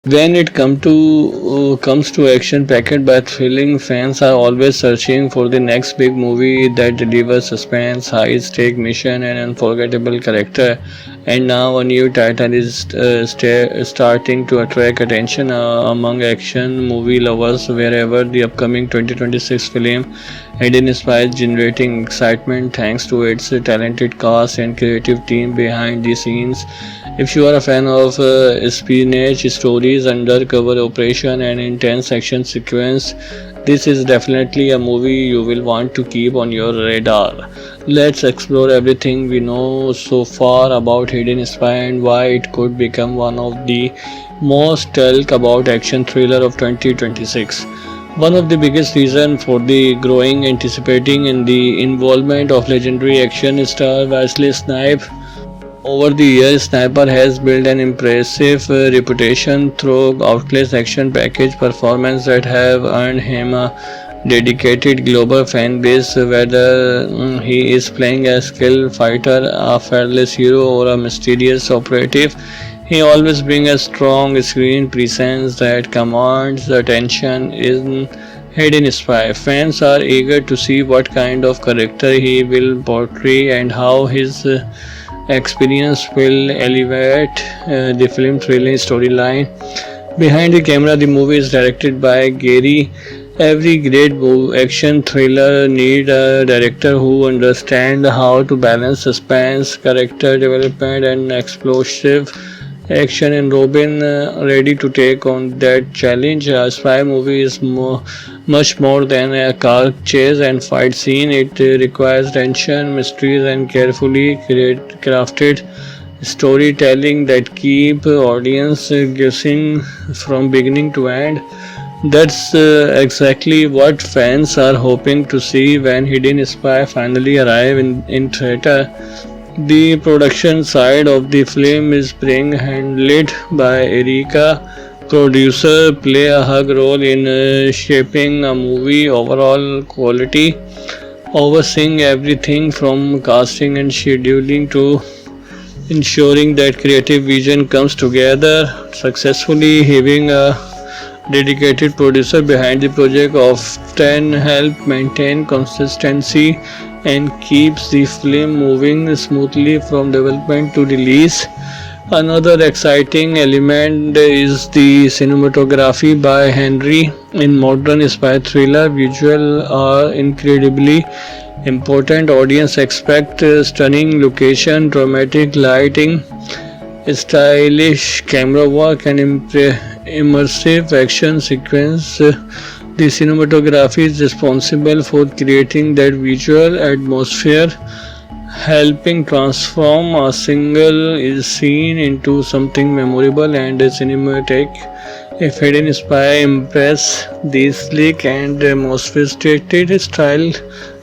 When it comes to action packed by thrilling, fans are always searching for the next big movie that delivers suspense, high stake mission, and unforgettable character. And now a new title is starting to attract attention among action movie lovers. Wherever the upcoming 2026 film Hidden Spy is generating excitement thanks to its talented cast and creative team behind the scenes. If you are a fan of espionage stories, undercover operation, and intense action sequence, this is definitely a movie you will want to keep on your radar. Let's explore everything we know so far about Hidden Spy and why it could become one of the most talked about action thriller of 2026. One of the biggest reasons for the growing anticipating in the involvement of legendary action star Wesley Snipes. Over the years, Sniper has built an impressive reputation through countless action package performances that have earned him a dedicated global fan base. Whether he is playing a skilled fighter, a fearless hero, or a mysterious operative, he always brings a strong screen presence that commands attention in Hidden Spy. Fans are eager to see what kind of character he will portray and how his experience will elevate the film's thrilling storyline. Behind the camera, the movie is directed by Gary. Every great action thriller needs a director who understands how to balance suspense, character development, and explosive action. And Robin ready to take on that challenge. A spy movie is much more than a car chase and fight scene. It requires tension, mysteries, and carefully crafted storytelling that keep audience guessing from beginning to end. That's exactly what fans are hoping to see when Hidden Spy finally arrive in theater. The production side of the film is being handled by Erika. Producer play a hug role in shaping a movie overall quality, overseeing everything from casting and scheduling to ensuring that creative vision comes together successfully. Having a dedicated producer behind the project often help maintain consistency and keeps the film moving smoothly from development to release. Another exciting element is the cinematography by Henry. In modern spy thriller, visuals are incredibly important. Audience expect stunning location, dramatic lighting, stylish camera work, and immersive action sequence. The cinematography is responsible for creating that visual atmosphere, helping transform a single scene into something memorable and cinematic. If Hidden Spy impress the sleek and sophisticated style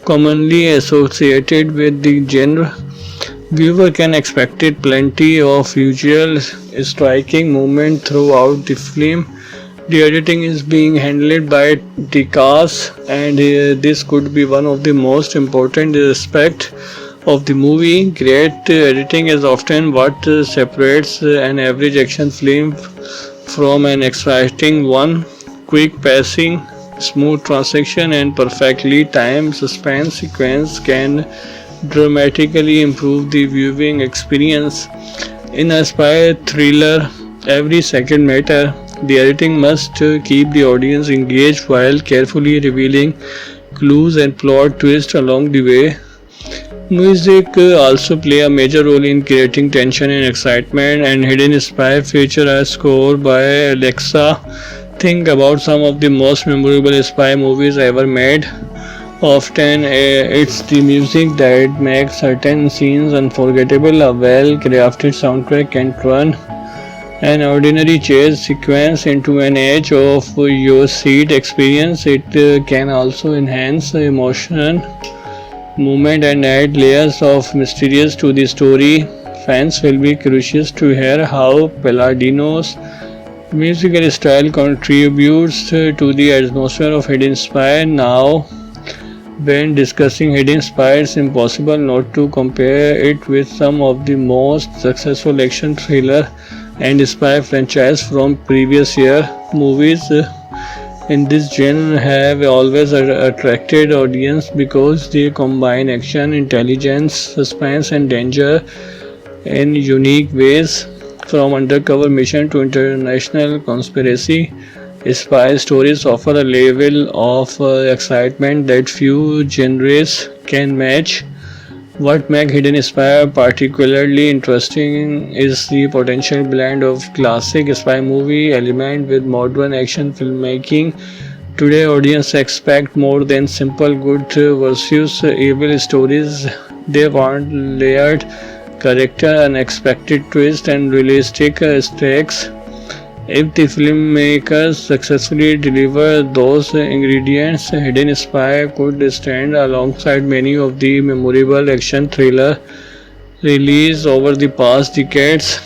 commonly associated with the genre, viewer can expect plenty of visual striking movement throughout the film. The editing is being handled by the cast, and this could be one of the most important aspects of the movie. Great editing is often what separates an average action film from an exciting one. Quick pacing, smooth transition, and perfectly timed suspense sequence can dramatically improve the viewing experience. In a spy thriller, every second matters. The editing must keep the audience engaged while carefully revealing clues and plot twists along the way. Music also play a major role in creating tension and excitement, and Hidden Spy feature a score by Alexa. Think about some of the most memorable spy movies ever made. Often it's the music that makes certain scenes unforgettable. A well-crafted soundtrack can turn an ordinary chase sequence into an edge of your seat experience. It can also enhance emotion, movement, and add layers of mysterious to the story. Fans will be curious to hear how Palladino's musical style contributes to the atmosphere of Hidden Spy. Now, when discussing Hidden Spy, it's impossible not to compare it with some of the most successful action thriller and spy franchise from previous year. Movies in this genre have always attracted audience because they combine action, intelligence, suspense, and danger in unique ways. From undercover mission to international conspiracy, spy stories offer a level of excitement that few genres can match. What makes Hidden Spy particularly interesting is the potential blend of classic spy movie element with modern action filmmaking. Today, audience expect more than simple good versus evil stories. They want layered character, unexpected twist, and realistic stakes. If the filmmakers successfully deliver those ingredients, Hidden Spy could stand alongside many of the memorable action thriller released over the past decades.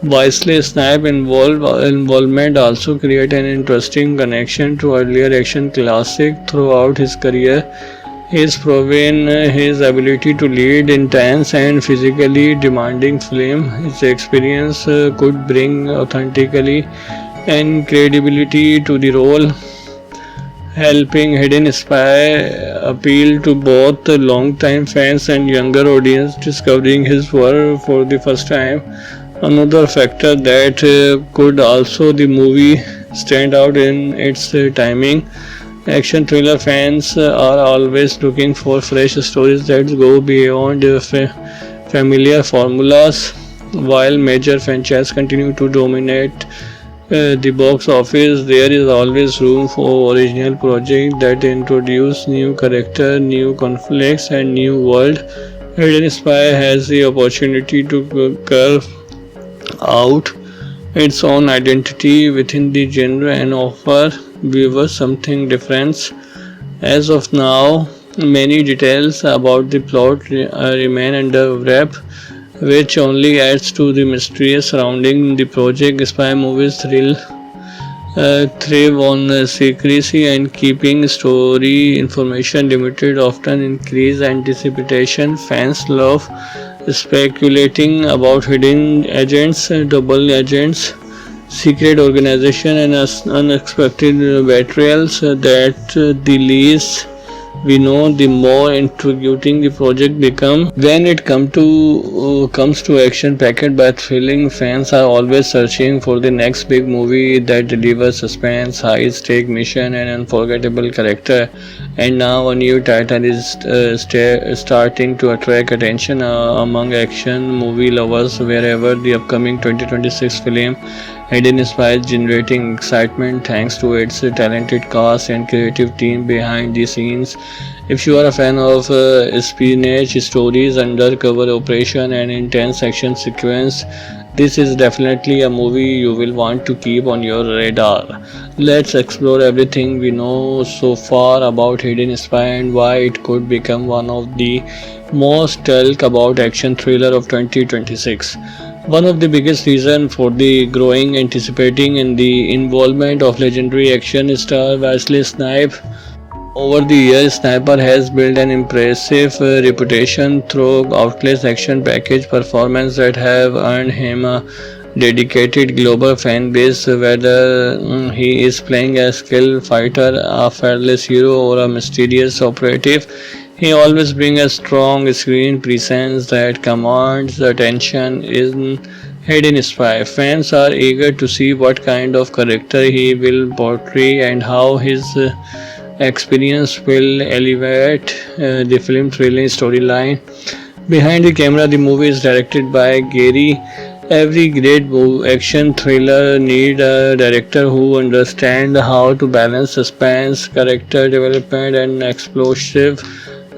Wesley Snipes' involvement also created an interesting connection to earlier action classics throughout his career. He's proven his ability to lead intense and physically demanding film. His experience could bring authenticity and credibility to the role, helping Hidden Spy appeal to both long-time fans and younger audience discovering his work for the first time. Another factor that could also the movie stand out in its timing. Action thriller fans are always looking for fresh stories that go beyond familiar formulas. While major franchises continue to dominate the box office, there is always room for original projects that introduce new characters, new conflicts, and new world. Hidden Spy has the opportunity to carve out its own identity within the genre and offer viewers something different. As of now, many details about the plot remain under wrap, which only adds to the mystery surrounding the project. Spy movies thrive on secrecy, and keeping story information limited often increase anticipation. Fans love speculating about hidden agents, double agents, secret organization, and unexpected betrayals. That the least we know, the more intriguing the project become. When it comes to action packed by thrilling, fans are always searching for the next big movie that delivers suspense, high stake mission, and unforgettable character. And now a new title is starting to attract attention among action movie lovers. Wherever the upcoming 2026 film Hidden Spy is generating excitement thanks to its talented cast and creative team behind the scenes. If you are a fan of espionage stories, undercover operation, and intense action sequence, this is definitely a movie you will want to keep on your radar. Let's explore everything we know so far about Hidden Spy and why it could become one of the most talked about action thriller of 2026. One of the biggest reasons for the growing anticipating in the involvement of legendary action star Wesley Snipes. Over the years, Sniper has built an impressive reputation through countless action package performances that have earned him a dedicated global fan base. Whether he is playing a skilled fighter, a fearless hero, or a mysterious operative, he always brings a strong screen presence that commands attention. In Hidden Spy, fans are eager to see what kind of character he will portray and how his experience will elevate the film's thrilling storyline. Behind the camera, the movie is directed by Gary. Every great action thriller needs a director who understands how to balance suspense, character development, and explosive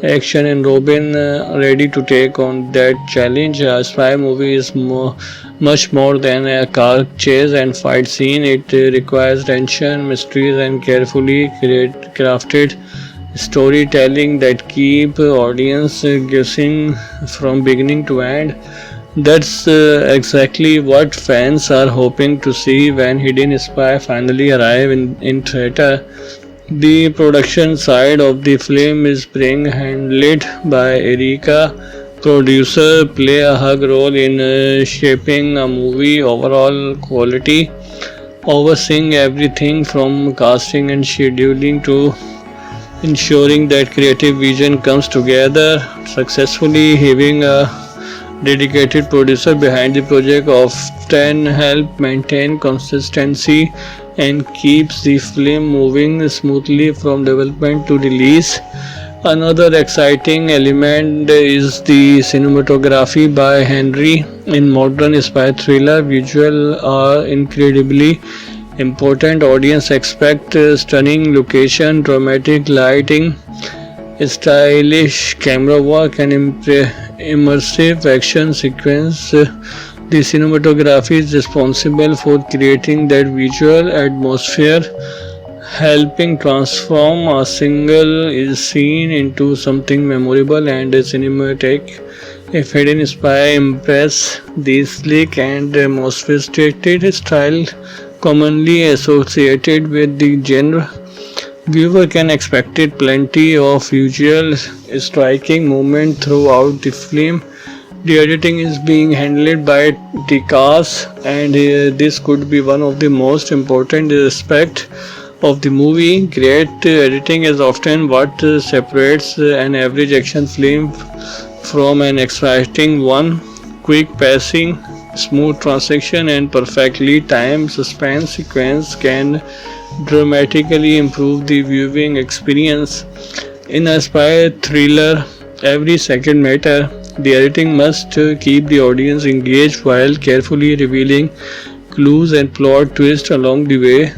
action. And Robin ready to take on that challenge. A spy movie is much more than a car chase and fight scene. It requires tension, mysteries, and carefully crafted storytelling that keep audience guessing from beginning to end. That's exactly what fans are hoping to see when Hidden Spy finally arrive in theater. The production side of the film is being handled by Erika producer play a hug role in shaping a movie overall quality, overseeing everything from casting and scheduling to ensuring that creative vision comes together successfully. Having a dedicated producer behind the project often help maintain consistency and keeps the film moving smoothly from development to release. Another exciting element is the cinematography by Henry. In modern spy thriller, visuals are incredibly important. Audience expect stunning location, dramatic lighting, stylish camera work, and immersive action sequence. The cinematography is responsible for creating that visual atmosphere, helping transform a single scene into something memorable and cinematic. If Hidden Spy impress the sleek and sophisticated style commonly associated with the genre, viewer can expect plenty of visual striking movement throughout the film. The editing is being handled by the cast, and this could be one of the most important aspects of the movie. Great editing is often what separates an average action film from an exciting one. Quick pacing, smooth transition, and perfectly timed suspense sequence can dramatically improve the viewing experience. In a spy thriller, every second matters. The editing must keep the audience engaged while carefully revealing clues and plot twists along the way.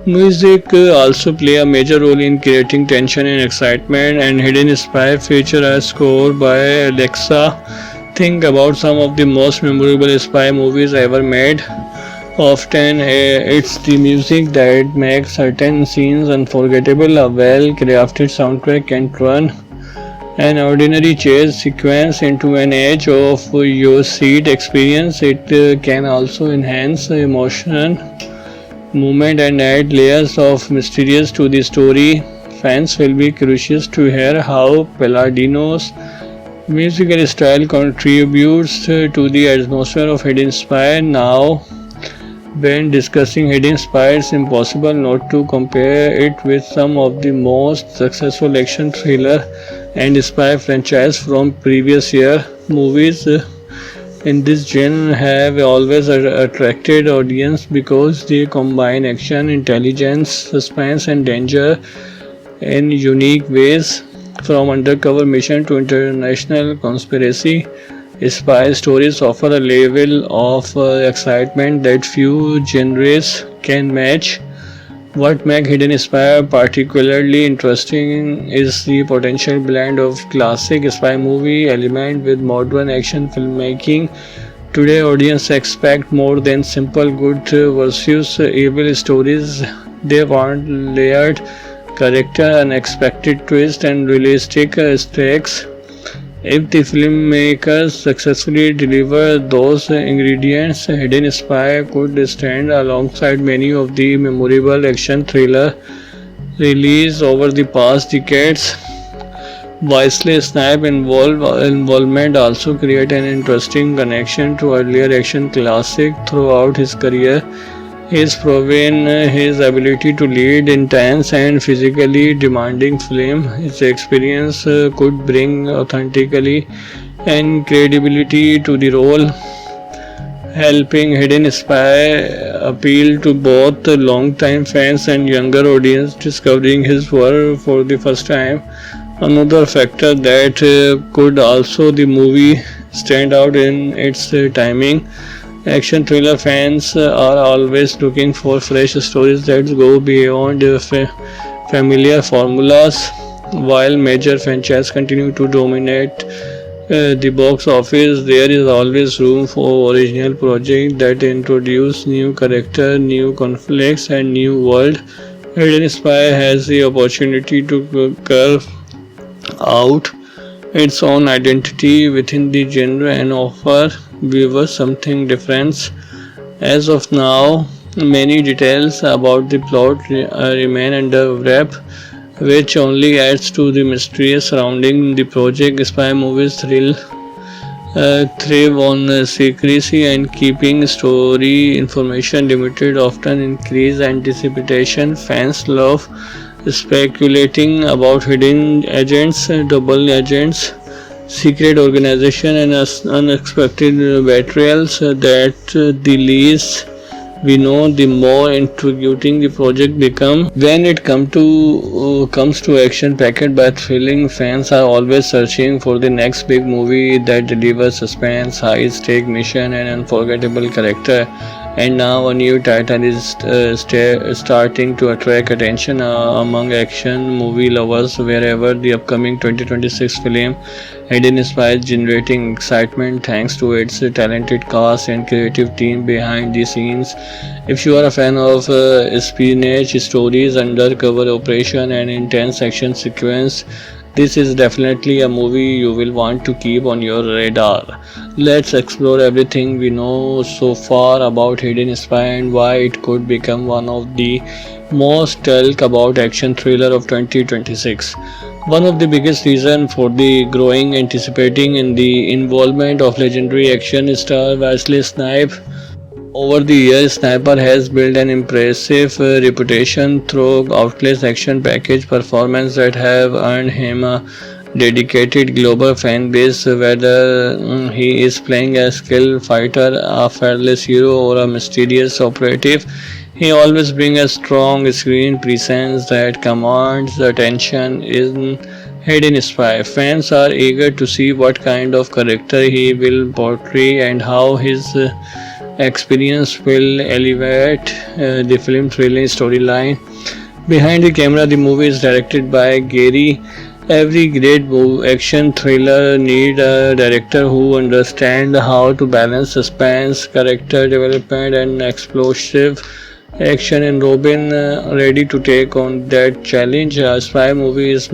Music also play a major role in creating tension and excitement, and Hidden Spy feature a score by Alexa. Think about some of the most memorable spy movies ever made. Often it's the music that makes certain scenes unforgettable. A well-crafted soundtrack can turn an ordinary chase sequence into an edge of your seat experience. It can also enhance emotion, movement, and add layers of mysterious to the story. Fans will be curious to hear how Palladino's musical style contributes to the atmosphere of Hidden Spy. Now, when discussing Hidden Spy, it's impossible not to compare it with some of the most successful action thriller and spy franchise from previous year. Movies in this genre have always attracted audience because they combine action, intelligence, suspense, and danger in unique ways. From undercover mission to international conspiracy, spy stories offer a level of excitement that few genres can match. What makes Hidden Spy particularly interesting is the potential blend of classic spy movie element with modern action filmmaking. Today, audience expect more than simple good versus evil stories. They want layered character, unexpected twist, and realistic stakes. If the filmmakers successfully deliver those ingredients, Hidden Spy could stand alongside many of the memorable action thriller released over the past decades. Wesley Snipes' involvement also created an interesting connection to earlier action classics throughout his career. He has proven his ability to lead intense and physically demanding film. His experience could bring authenticity and credibility to the role, helping Hidden Spy appeal to both long-time fans and younger audience discovering his work for the first time. Another factor that could also the movie stand out in its timing. Action thriller fans are always looking for fresh stories that go beyond familiar formulas. While major franchises continue to dominate the box office, there is always room for original projects that introduce new characters, new conflicts, and new world. Hidden Spy has the opportunity to carve out its own identity within the genre and offer viewers something different. As of now, many details about the plot remain under wrap, which only adds to the mystery surrounding the project. Spy movies thrive on secrecy and keeping story information limited often increase anticipation. Fans love speculating about hidden agents, double agents, secret organization, and unexpected betrayals. The least we know, the more intriguing the project become. When it comes to action packed by thrilling, fans are always searching for the next big movie that delivers suspense, high stake mission, and unforgettable character. And now a new title is starting to attract attention among action movie lovers. Wherever the upcoming 2026 film Hidden Spy is generating excitement thanks to its talented cast and creative team behind the scenes. If you are a fan of espionage stories, undercover operation, and intense action sequence, this is definitely a movie you will want to keep on your radar. Let's explore everything we know so far about Hidden Spy and why it could become one of the most talked about action thriller of 2026. One of the biggest reasons for the growing anticipating in the involvement of legendary action star Wesley Snipes. Over the years, Sniper has built an impressive reputation through outlets action package performances that have earned him a dedicated global fan base. Whether he is playing a skilled fighter, a fearless hero, or a mysterious operative, he always brings a strong screen presence that commands attention. In Hidden Spy, fans are eager to see what kind of character he will portray and how his experience will elevate the film's thrilling storyline. Behind the camera, the movie is directed by Gary. Every great action thriller needs a director who understands how to balance suspense, character development, and explosive action. And Robin ready to take on that challenge. A spy movie is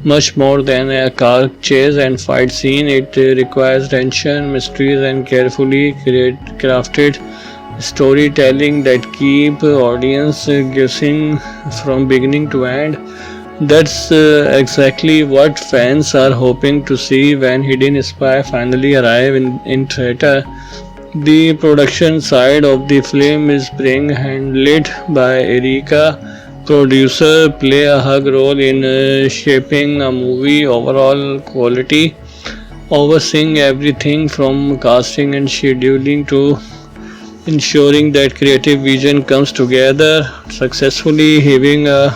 much more than a car chase and fight scene. It requires tension, mysteries, and carefully crafted storytelling that keep audience guessing from beginning to end. That's exactly what fans are hoping to see when Hidden Spy finally arrive in theater. The production side of the film is being handled by Erika. Producer play a hug role in shaping a movie overall quality, overseeing everything from casting and scheduling to ensuring that creative vision comes together successfully. Having a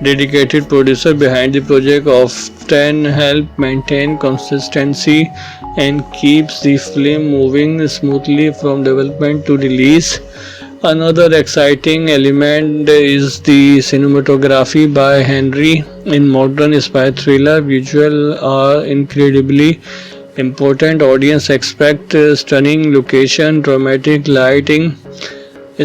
dedicated producer behind the project often help maintain consistency and keeps the film moving smoothly from development to release. Another exciting element is the cinematography by Henry. In modern spy thriller, visuals are incredibly important. Audience expect stunning location, dramatic lighting,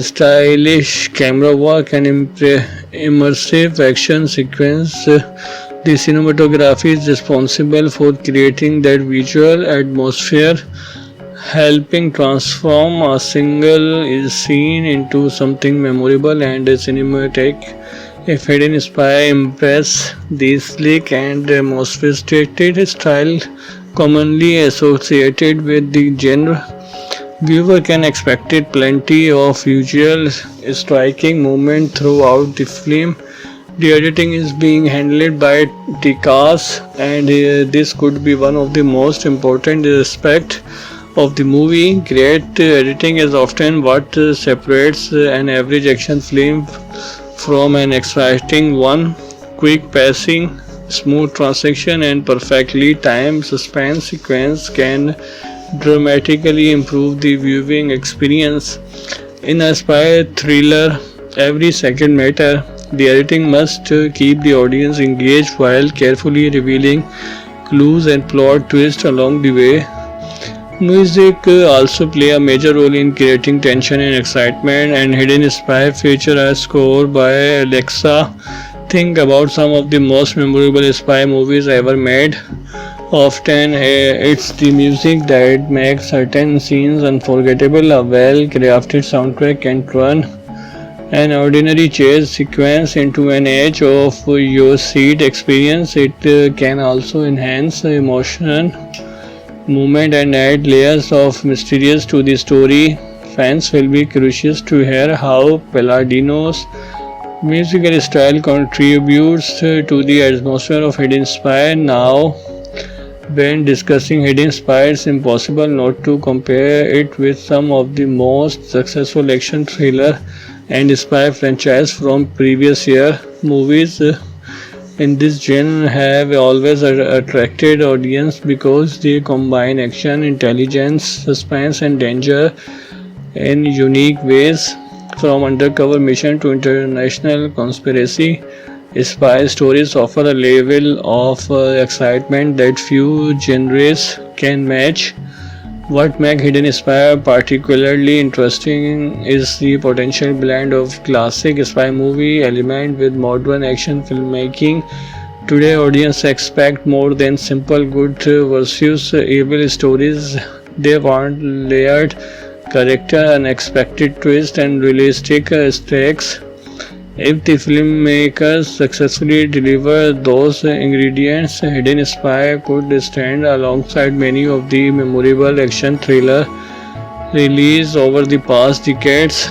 stylish camera work, and immersive action sequence. The cinematography is responsible for creating that visual atmosphere, helping transform a single scene into something memorable and cinematic. If Hidden Spy impress the sleek and most sophisticated style commonly associated with the genre, viewer can expect plenty of visual striking movement throughout the film. The editing is being handled by the cast, and this could be one of the most important aspects of the movie. Great editing is often what separates an average action film from an exciting one. Quick pacing, smooth transition, and perfectly timed suspense sequence can dramatically improve the viewing experience. In a spy thriller, every second matters. The editing must keep the audience engaged while carefully revealing clues and plot twists along the way. Music also play a major role in creating tension and excitement, and Hidden Spy feature a score by Alexa. Think about some of the most memorable spy movies ever made. Often it's the music that makes certain scenes unforgettable. A well crafted soundtrack can turn an ordinary chase sequence into an edge of your seat experience. It can also enhance emotion, movement, and add layers of mysterious to the story. Fans will be curious to hear how Palladino's musical style contributes to the atmosphere of Hidden Spy. Now, when discussing Hidden Spy, it's impossible not to compare it with some of the most successful action thriller and spy franchise from previous year. Movies in this genre have always attracted audience because they combine action, intelligence, suspense, and danger in unique ways. From undercover mission to international conspiracy, spy stories offer a level of excitement that few genres can match. What makes Hidden Spy particularly interesting is the potential blend of classic spy movie element with modern action filmmaking. Today, audience expect more than simple good versus evil stories. They want layered character, unexpected twist, and realistic stakes. If the filmmakers successfully deliver those ingredients, Hidden Spy could stand alongside many of the memorable action thrillers released over the past decades.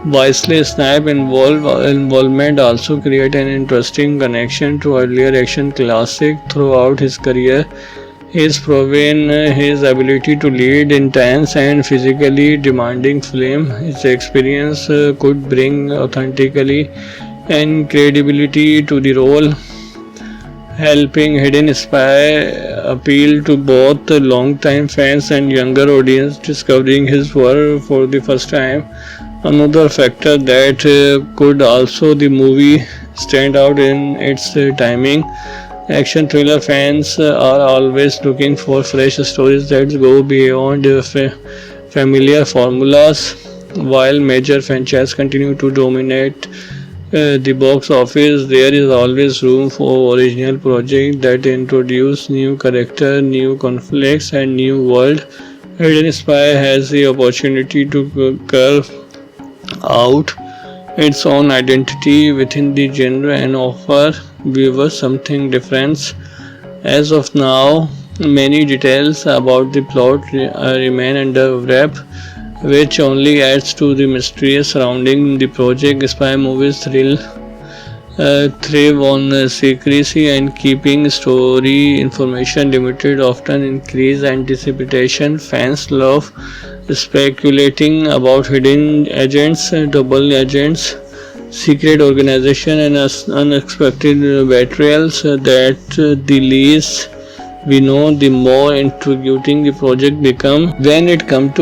Wesley Snipes' involvement also created an interesting connection to earlier action classics throughout his career. He has proven his ability to lead intense and physically demanding film. His experience could bring authenticity and credibility to the role, helping Hidden Spy appeal to both long-time fans and younger audience discovering his work for the first time. Another factor that could also the movie stand out in its timing. Action thriller fans are always looking for fresh stories that go beyond familiar formulas. While major franchises continue to dominate the box office, there is always room for original projects that introduce new characters, new conflicts, and new world. Hidden Spy has the opportunity to carve out its own identity within the genre and offer viewers something different. As of now, many details about the plot remain under wrap, which only adds to the mystery surrounding the project. Spy movies thrive on secrecy, and keeping story information limited often increase anticipation. Fans love speculating about hidden agents, double agents, secret organization, and unexpected betrayals. That the least we know, the more intriguing the project become. When it comes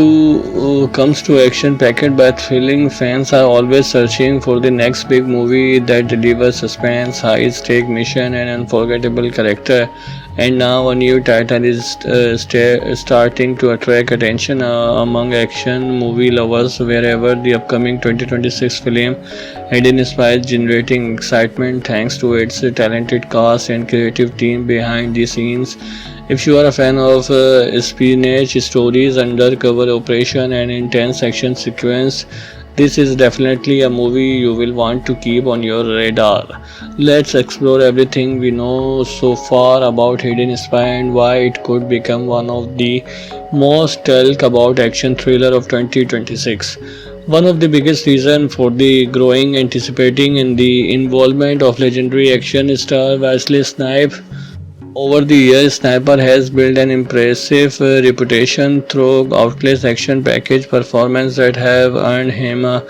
to action packed by thrilling, fans are always searching for the next big movie that delivers suspense, high stake mission, and unforgettable character. And now a new title is starting to attract attention among action movie lovers. Wherever the upcoming 2026 film Hidden Spy is generating excitement thanks to its talented cast and creative team behind the scenes. If you are a fan of espionage stories, undercover operation, and intense action sequence, this is definitely a movie you will want to keep on your radar. Let's explore everything we know so far about Hidden Spy and why it could become one of the most talked about action thriller of 2026. One of the biggest reasons for the growing anticipating in the involvement of legendary action star Wesley Snipes. Over the years, Sniper has built an impressive reputation through countless action package performances that have earned him a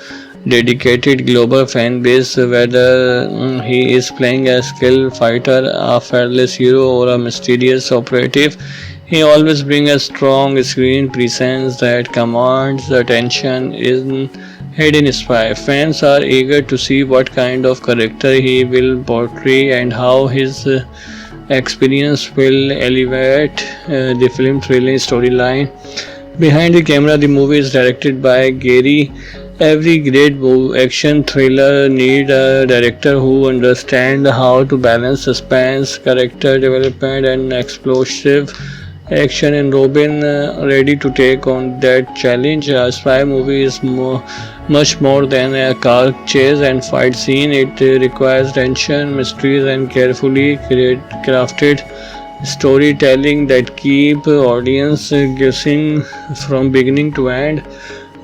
dedicated global fan base. Whether he is playing a skilled fighter, a fearless hero, or a mysterious operative, he always brings a strong screen presence that commands attention. In Hidden Spy, fans are eager to see what kind of character he will portray and how his experience will elevate the film thrilling storyline. Behind the camera, the movie is directed by Gary. Every great action thriller needs a director who understands how to balance suspense, character development, and explosive action. And Robin ready to take on that challenge. A spy movie is Much more than a car chase and fight scene, it requires tension, mysteries, and carefully crafted storytelling that keep audience guessing from beginning to end.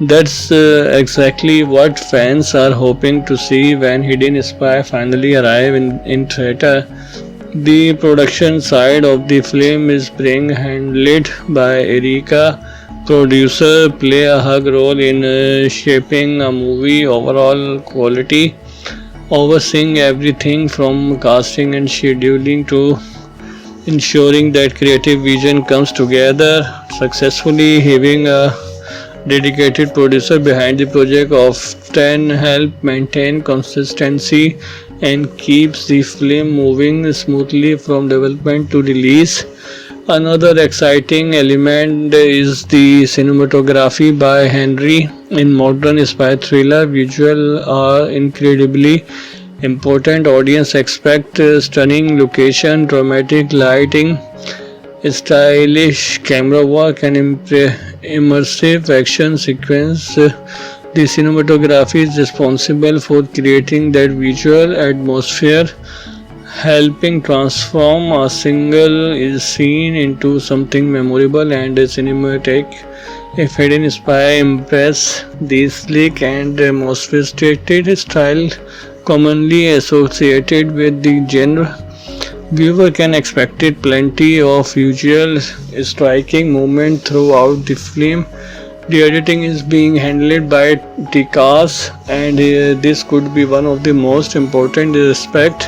That's exactly what fans are hoping to see when Hidden Spy finally arrive in theater. The production side of the film is being handled by Erika. Producer play a hug role in shaping a movie overall quality, overseeing everything from casting and scheduling to ensuring that creative vision comes together successfully. Having a dedicated producer behind the project often help maintain consistency and keeps the film moving smoothly from development to release. Another exciting element is the cinematography by Henry. In modern spy thriller, visuals are incredibly important. Audience expect stunning location, dramatic lighting, stylish camera work, and immersive action sequence. The cinematography is responsible for creating that visual atmosphere, helping transform a single scene into something memorable and cinematic. If Hidden Spy impress the sleek and sophisticated style commonly associated with the genre, viewer can expect plenty of visual striking movement throughout the film. The editing is being handled by Tikas, and this could be one of the most important aspects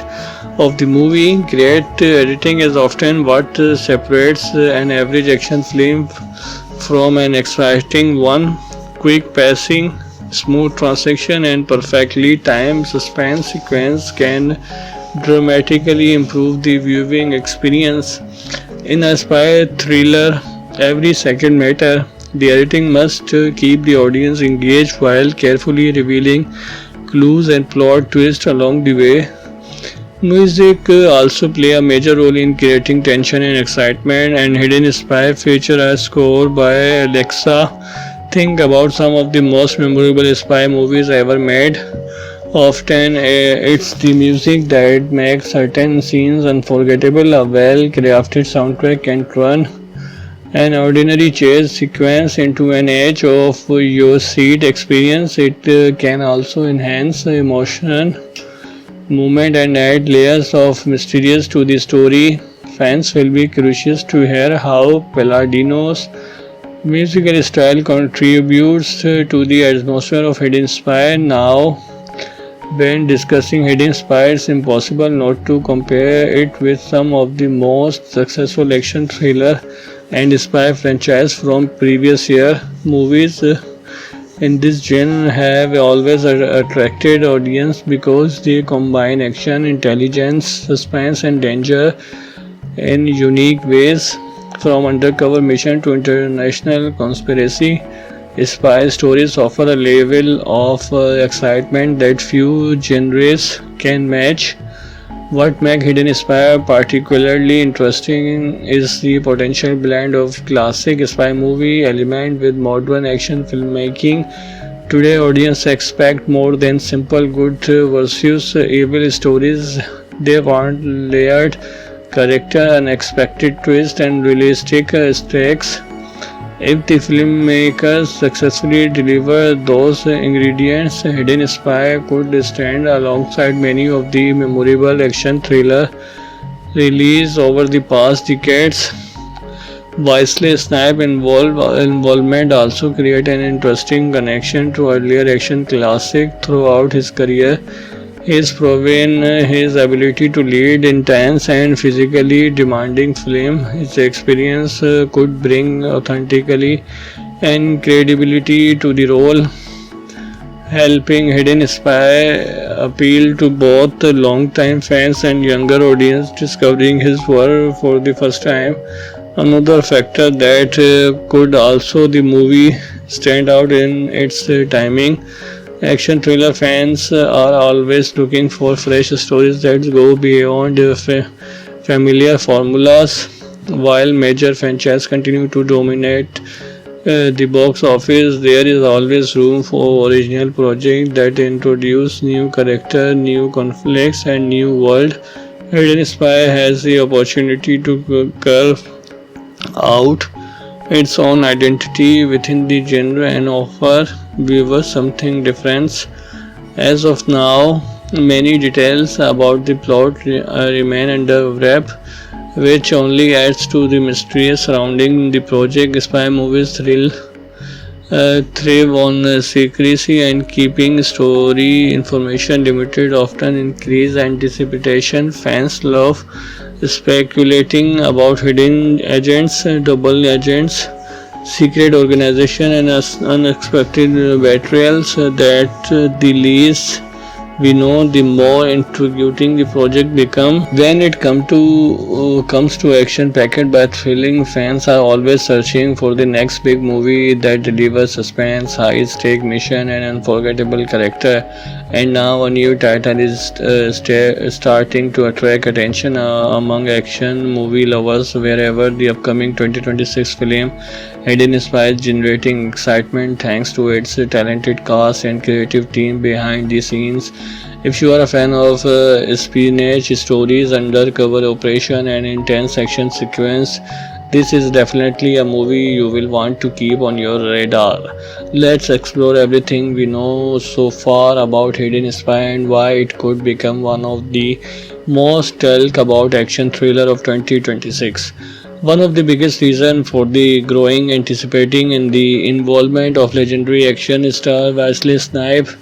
of the movie. Great editing is often what separates an average action film from an exciting one. Quick pacing, smooth transition, and perfectly timed suspense sequence can dramatically improve the viewing experience. In a spy thriller, every second matters. The editing must keep the audience engaged while carefully revealing clues and plot twists along the way. Music also play a major role in creating tension and excitement, and Hidden Spy feature a score by Alexa. Think about some of the most memorable spy movies ever made. Often it's the music that makes certain scenes unforgettable. A well-crafted soundtrack can turn an ordinary chase sequence into an edge of your seat experience. It can also enhance emotion, movement, and add layers of mysterious to the story. Fans will be curious to hear how Palladino's musical style contributes to the atmosphere of Hidden Spy. Now, when discussing Hidden Spy, it's impossible not to compare it with some of the most successful action thriller and spy franchise from previous year. Movies in this genre have always attracted audience because they combine action, intelligence, suspense, and danger in unique ways. From undercover mission to international conspiracy, spy stories offer a level of excitement that few genres can match. What makes Hidden Spy particularly interesting is the potential blend of classic spy movie element with modern action filmmaking. Today, audience expect more than simple good versus evil stories. They want layered character, unexpected twist, and realistic stakes. If the filmmakers successfully deliver those ingredients, Hidden Spy could stand alongside many of the memorable action thrillers released over the past decades. Wesley Snipes' involvement also created an interesting connection to earlier action classics throughout his career. He has proven his ability to lead intense and physically demanding film. His experience could bring authenticity and credibility to the role, helping Hidden Spy appeal to both long-time fans and younger audience discovering his work for the first time. Another factor that could also the movie stand out in its timing. Action thriller fans are always looking for fresh stories that go beyond familiar formulas. While major franchises continue to dominate the box office, there is always room for original projects that introduce new character, new conflicts, and new world. Hidden Spy has the opportunity to carve out its own identity within the genre and offer viewers something different. As of now, many details about the plot remain under wrap, which only adds to the mystery surrounding the project. Spy movies thrive on secrecy and keeping story information limited often increase anticipation. Fans love speculating about hidden agents, double agents, secret organization, and unexpected betrayals. That the least we know, the more intriguing the project become. When it comes to action packed by thrilling, fans are always searching for the next big movie that delivers suspense, high stake mission, and unforgettable character. And now a new title is starting to attract attention among action movie lovers. Wherever the upcoming 2026 film Hidden Spy is generating excitement thanks to its talented cast and creative team behind the scenes. If you are a fan of espionage stories, undercover operation, and intense action sequence, this is definitely a movie you will want to keep on your radar. Let's explore everything we know so far about Hidden Spy and why it could become one of the most talked about action thriller of 2026. One of the biggest reasons for the growing anticipating in the involvement of legendary action star Wesley Snipes.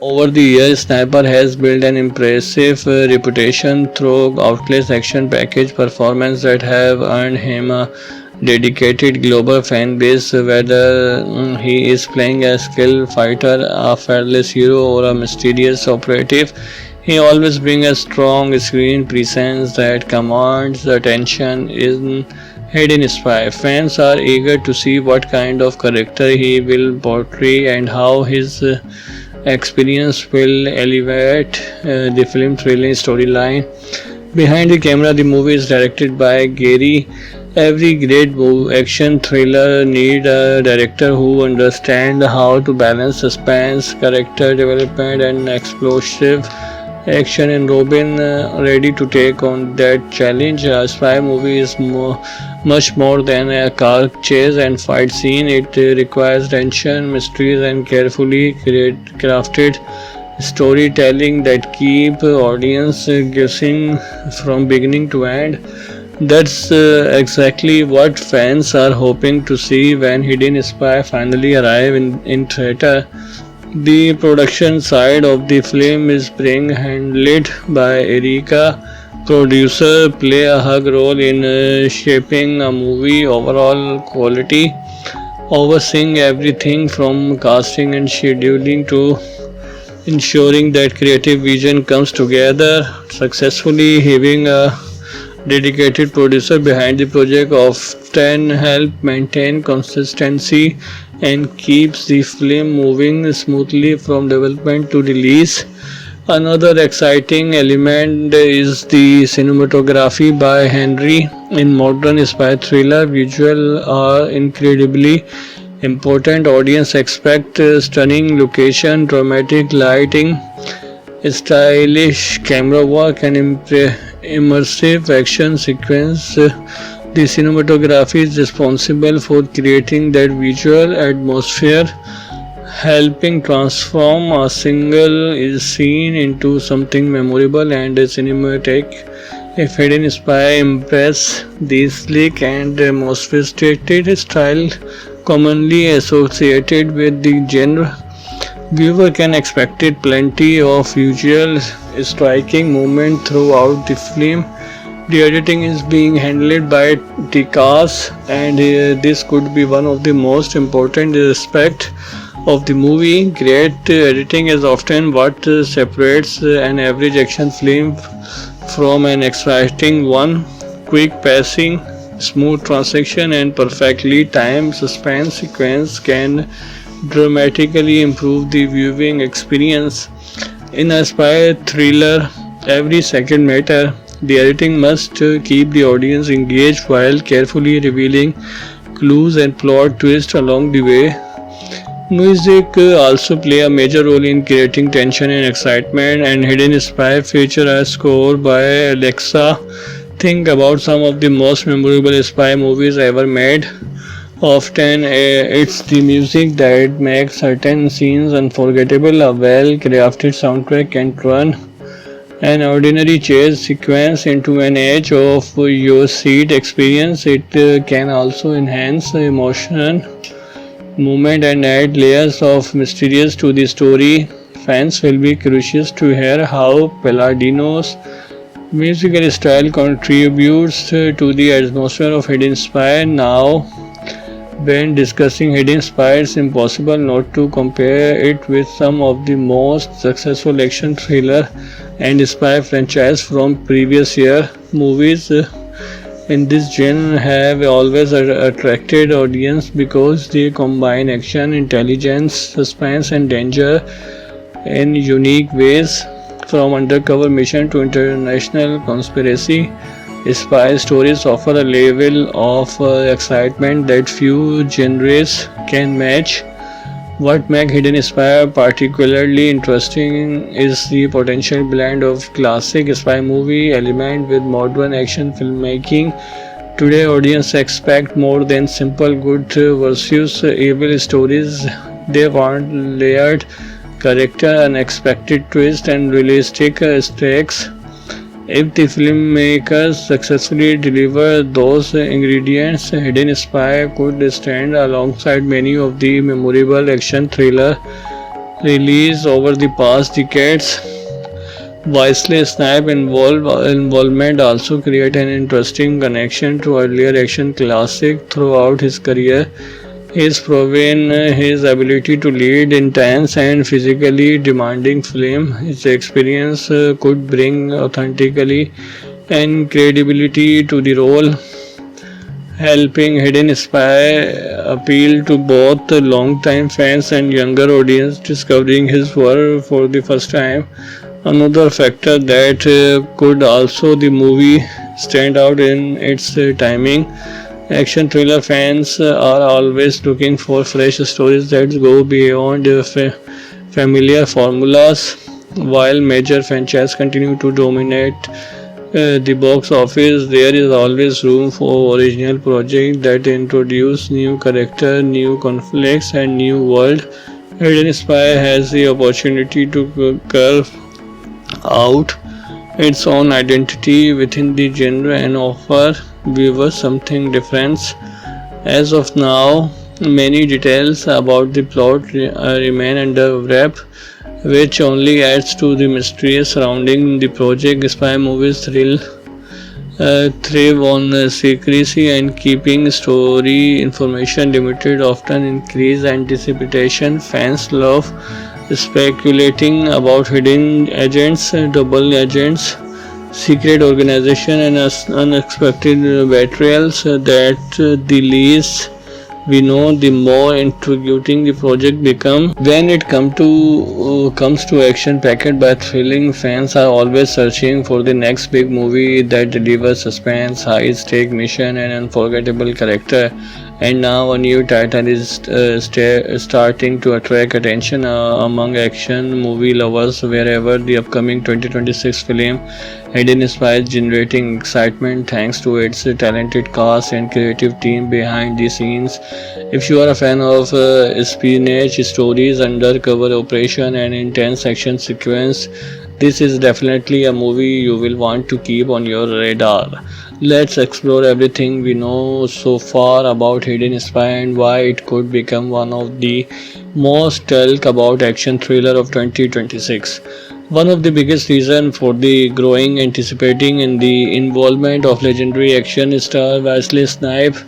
Over the years, Sniper has built an impressive reputation through countless action package performances that have earned him a dedicated global fan base. Whether he is playing a skilled fighter, a fearless hero, or a mysterious operative, he always brings a strong screen presence that commands attention. In Hidden Spy, fans are eager to see what kind of character he will portray and how his experience will elevate the film's thrilling storyline. Behind the camera, the movie is directed by Gary. Every great action thriller needs a director who understands how to balance suspense, character development, and explosive action. And Robin ready to take on that challenge. A spy movie is much more than a car chase and fight scene. It requires tension, mysteries, and carefully crafted storytelling that keep audience guessing from beginning to end. That's exactly what fans are hoping to see when Hidden Spy finally arrive in theater. The production side of the film is being handled by Erika. Producer play a hug role in shaping a movie overall quality, overseeing everything from casting and scheduling to ensuring that creative vision comes together successfully. Having a dedicated producer behind the project often help maintain consistency and keeps the film moving smoothly from development to release. Another exciting element is the cinematography by Henry. In modern spy thriller, visuals are incredibly important. Audience expect stunning location, dramatic lighting, stylish camera work, and immersive action sequence. The cinematography is responsible for creating that visual atmosphere, helping transform a single scene into something memorable and cinematic. If Hidden Spy impress the sleek and sophisticated style commonly associated with the genre, viewer can expect plenty of visual striking movement throughout the film. The editing is being handled by Tikas, and this could be one of the most important aspects of the movie. Great editing is often what separates an average action film from an exciting one. Quick pacing, smooth transition, and perfectly timed suspense sequence can dramatically improve the viewing experience. In a spy thriller, every second matters. The editing must keep the audience engaged while carefully revealing clues and plot twists along the way. Music also play a major role in creating tension and excitement, and Hidden Spy feature a score by Alexa. Think about some of the most memorable spy movies ever made. Often it's the music that makes certain scenes unforgettable. A well-crafted soundtrack can turn an ordinary chase sequence into an edge of your seat experience. It can also enhance the emotion movement and add layers of mysterious to the story. Fans will be curious to hear how Palladino's musical style contributes to the atmosphere of Hidden Spy. Now, when discussing Hidden Spy, it's impossible not to compare it with some of the most successful action thriller and spy franchise from previous year. Movies in this genre have always attracted audience because they combine action, intelligence, suspense, and danger in unique ways. From undercover mission to international conspiracy, spy stories offer a level of excitement that few genres can match. What makes Hidden Spy particularly interesting is the potential blend of classic spy movie element with modern action filmmaking. Today, audience expect more than simple good versus evil stories. They want layered character, unexpected twist, and realistic stakes. If the filmmakers successfully deliver those ingredients, Hidden Spy could stand alongside many of the memorable action thriller released over the past decades. Wesley Snipes' involvement also created an interesting connection to earlier action classics throughout his career. He's proven his ability to lead intense and physically demanding film. His experience could bring authenticity and credibility to the role, helping Hidden Spy appeal to both long-time fans and younger audience discovering his work for the first time. Another factor that could also the movie stand out in its timing. Action thriller fans are always looking for fresh stories that go beyond familiar formulas. While major franchises continue to dominate the box office, there is always room for original projects that introduce new characters, new conflicts, and new world. Hidden Spy has the opportunity to carve out its own identity within the genre and offer viewers something different. As of now, many details about the plot remain under wrap, which only adds to the mystery surrounding the project. Spy movies thrive on secrecy, and keeping story information limited often increase anticipation. Fans love speculating about hidden agents, double agents, secret organization, and unexpected betrayals. That the least we know, the more intriguing the project become. When it comes to action packed by thrilling, fans are always searching for the next big movie that delivers suspense, high stake mission, and unforgettable character. And now a new title is starting to attract attention among action movie lovers. Wherever the upcoming 2026 film Hidden Spy is generating excitement thanks to its talented cast and creative team behind the scenes. If you are a fan of espionage stories, undercover operation, and intense action sequence, this is definitely a movie you will want to keep on your radar. Let's explore everything we know so far about Hidden Spy and why it could become one of the most talked about action thriller of 2026. One of the biggest reasons for the growing anticipating in the involvement of legendary action star Wesley Snipes.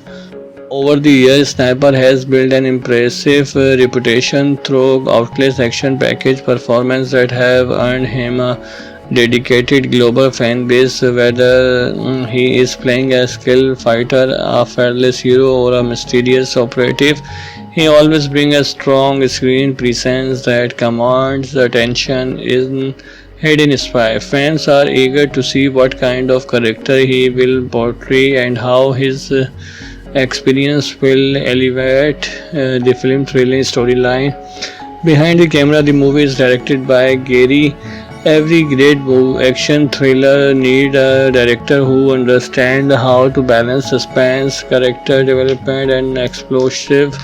Over the years, Sniper has built an impressive reputation through outlets action package performance that have earned him a dedicated global fan base. Whether he is playing a skilled fighter, a fearless hero, or a mysterious operative, he always brings a strong screen presence that commands the attention. In Hidden Spy, fans are eager to see what kind of character he will portray and how his experience will elevate the film's thrilling storyline. Behind the camera, the movie is directed by Gary. Every great action thriller need a director who understands how to balance suspense, character development, and explosive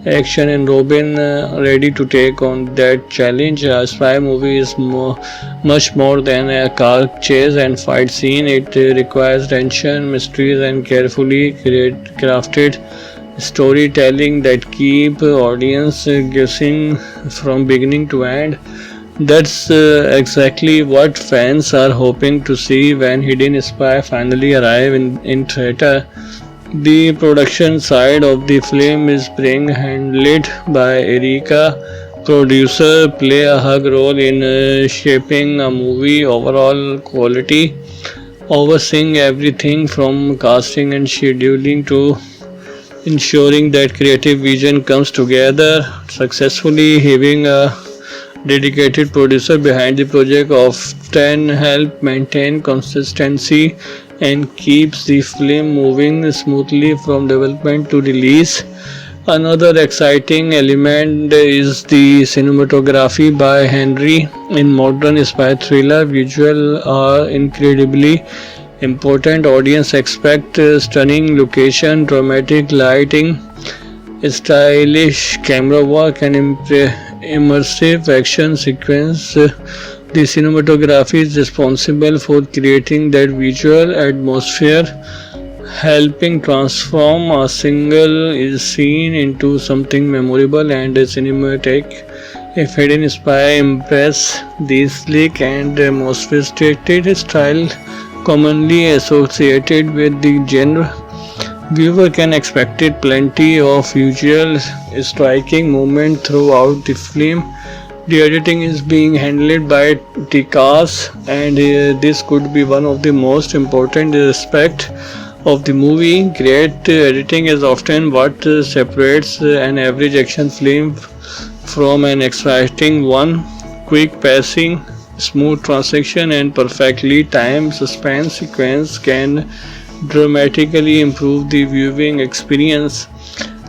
action. And Robin ready to take on that challenge. A spy movie is much more than a car chase and fight scene. It requires tension, mysteries, and carefully crafted storytelling that keep audience guessing from beginning to end. That's exactly what fans are hoping to see when Hidden Spy finally arrive in theater. The production side of the film is being handled by Erika. Producer play a hug role in shaping a movie overall quality, overseeing everything from casting and scheduling to ensuring that creative vision comes together successfully. Having a dedicated producer behind the project often help maintain consistency and keeps the film moving smoothly from development to release. Another exciting element is the cinematography by Henry. In modern spy thriller, visual are incredibly important. Audience expect stunning location, dramatic lighting, stylish camera work, and immersive action sequence. The cinematography is responsible for creating that visual atmosphere, helping transform a single scene into something memorable and cinematic. If Hidden Spy impress the sleek and sophisticated style commonly associated with the genre, viewer can expect plenty of visual striking movement throughout the film. The editing is being handled by Tikas, and this could be one of the most important aspects of the movie. Great editing is often what separates an average action film from an exciting one. Quick pacing, smooth transition, and perfectly timed suspense sequence can dramatically improve the viewing experience.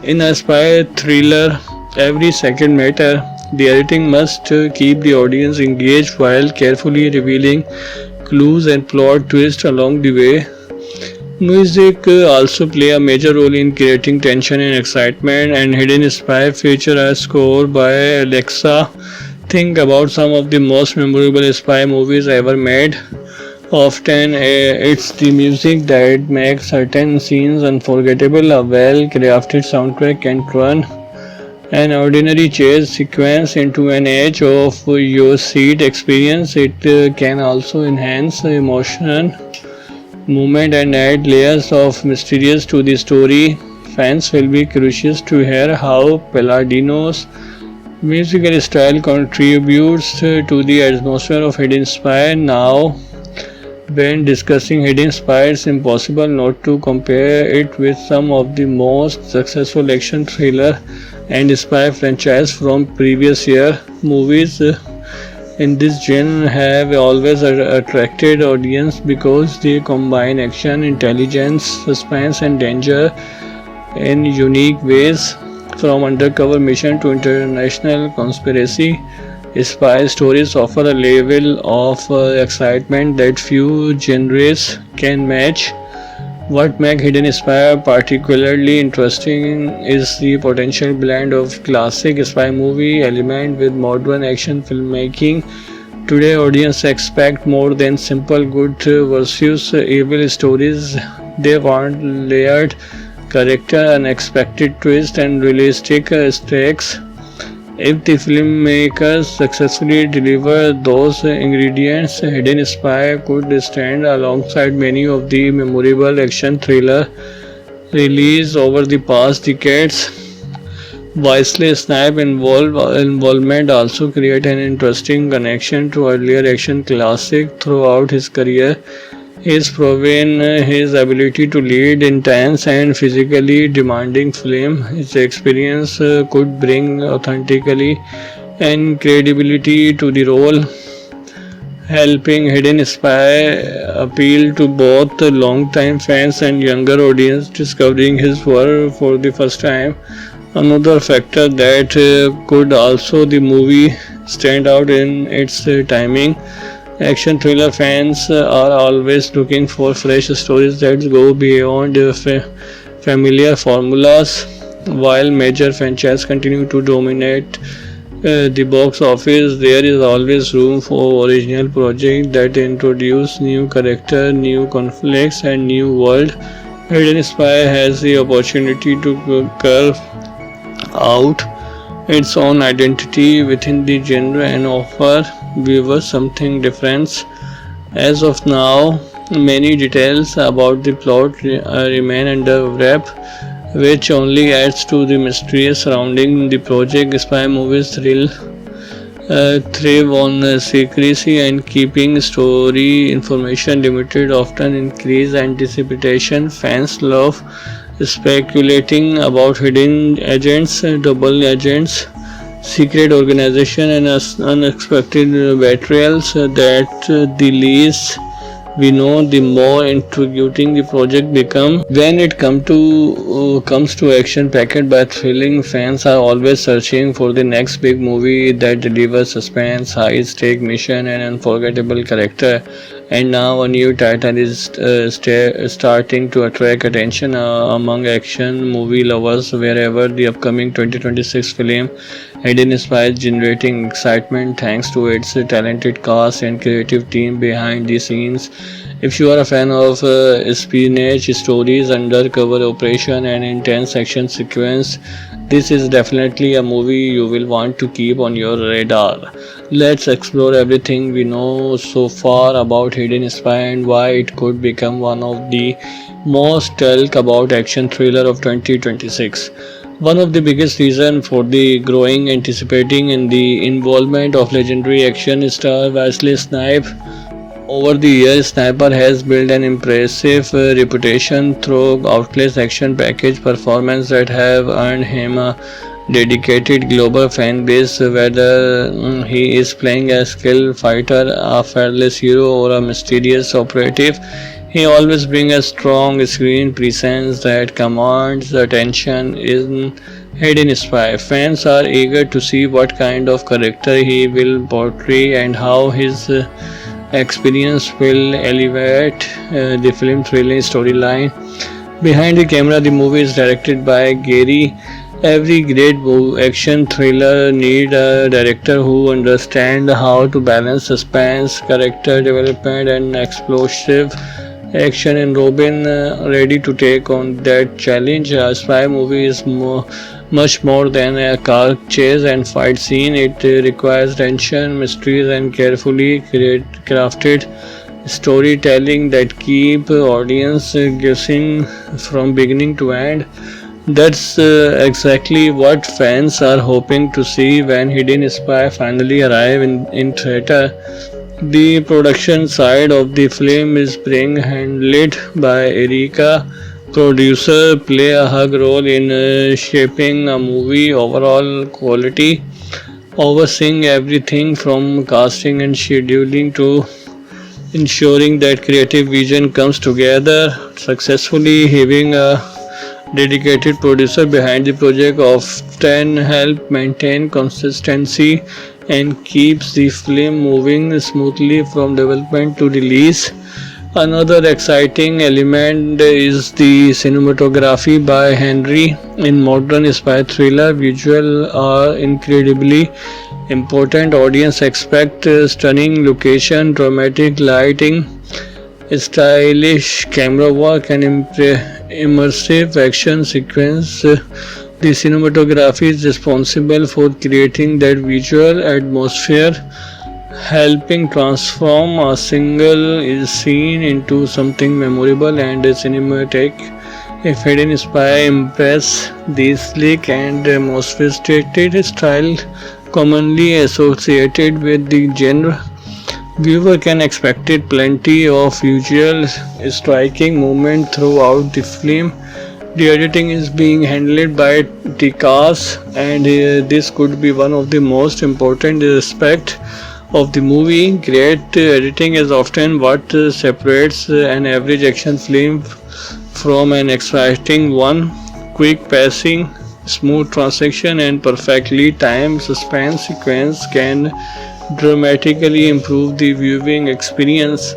In a spy thriller, every second matters. The editing must keep the audience engaged while carefully revealing clues and plot twists along the way. Music also play a major role in creating tension and excitement, and Hidden Spy feature a score by Alexa. Think about some of the most memorable spy movies ever made. Often it's the music that makes certain scenes unforgettable. A well-crafted soundtrack can turn an ordinary chase sequence into an edge of your seat experience. It can also enhance emotion, movement, and add layers of mysterious to the story. Fans will be curious to hear how Palladino's musical style contributes to the atmosphere of Hidden Spy. Now, when discussing Hidden Spy, it's impossible not to compare it with some of the most successful action thriller and spy franchise from previous year. Movies in this genre have always attracted audience because they combine action, intelligence, suspense, and danger in unique ways. From undercover mission to international conspiracy, spy stories offer a level of excitement that few genres can match. What makes Hidden Spy particularly interesting is the potential blend of classic spy movie element with modern action filmmaking. Today, audience expect more than simple good versus evil stories. They want layered character, unexpected twist, and realistic stakes. If the filmmakers successfully deliver those ingredients, Hidden Spy could stand alongside many of the memorable action thrillers released over the past decades. Wesley Snipes' involvement also created an interesting connection to earlier action classics throughout his career. He's proven his ability to lead intense and physically demanding film. His experience could bring authenticity and credibility to the role. helping Hidden Spy appeal to both long-time fans and younger audience discovering his work for the first time. Another factor that could also the movie stand out in its timing. Action thriller fans are always looking for fresh stories that go beyond familiar formulas, while major franchises continue to dominate the box office. There is always room for original projects that introduce new character, new conflicts, and new world. Hidden Spy has the opportunity to carve out its own identity within the genre and offer viewers something different. As of now, many details about the plot remain under wrap, which only adds to the mystery surrounding the project. Spy movies thrive on secrecy, and keeping story information limited often increase anticipation. Fans love speculating about hidden agents, double agents, secret organization, and unexpected betrayals. The least we know, the more intriguing the project become. When it comes to action packed by thrilling, fans are always searching for the next big movie that delivers suspense, high stake mission, and unforgettable character. And now a new title is starting to attract attention among action movie lovers. Wherever the upcoming 2026 film Hidden Spy is generating excitement thanks to its talented cast and creative team behind the scenes. If you are a fan of espionage stories, undercover operation, and intense action sequence, this is definitely a movie you will want to keep on your radar. Let's explore everything we know so far about Hidden Spy and why it could become one of the most talked about action thriller of 2026. One of the biggest reasons for the growing anticipating in the involvement of legendary action star Wesley Snipes. Over the years, Sniper has built an impressive reputation through countless action package performances that have earned him a dedicated global fan base. Whether he is playing a skilled fighter, a fearless hero, or a mysterious operative, he always brings a strong screen presence that commands attention. In Hidden Spy, fans are eager to see what kind of character he will portray and how his experience will elevate the film thrilling storyline. Behind the camera, the movie is directed by Gary. Every great action thriller needs a director who understands how to balance suspense, character development, and explosive action. And Robin ready to take on that challenge. A spy movie is much more than a car chase and fight scene. It requires tension, mysteries, and carefully crafted storytelling that keep audience guessing from beginning to end. That's exactly what fans are hoping to see when Hidden Spy finally arrive in theater. The production side of the film is being handled by Erika. Producer play a hug role in shaping a movie overall quality, overseeing everything from casting and scheduling to ensuring that creative vision comes together successfully. Having a dedicated producer behind the project often help maintain consistency and keeps the film moving smoothly from development to release. Another exciting element is the cinematography by Henry. In modern spy thriller, visuals are incredibly important. Audience expect stunning location, dramatic lighting, stylish camera work, and immersive action sequence. The cinematography is responsible for creating that visual atmosphere, helping transform a single scene into something memorable and cinematic. If Hidden Spy impress the sleek and sophisticated style commonly associated with the genre, viewer can expect plenty of visual striking movement throughout the film. The editing is being handled by Tikas, and this could be one of the most important aspects of the movie. Great editing is often what separates an average action film from an exciting one. Quick passing, smooth transition, and perfectly timed suspense sequence can dramatically improve the viewing experience.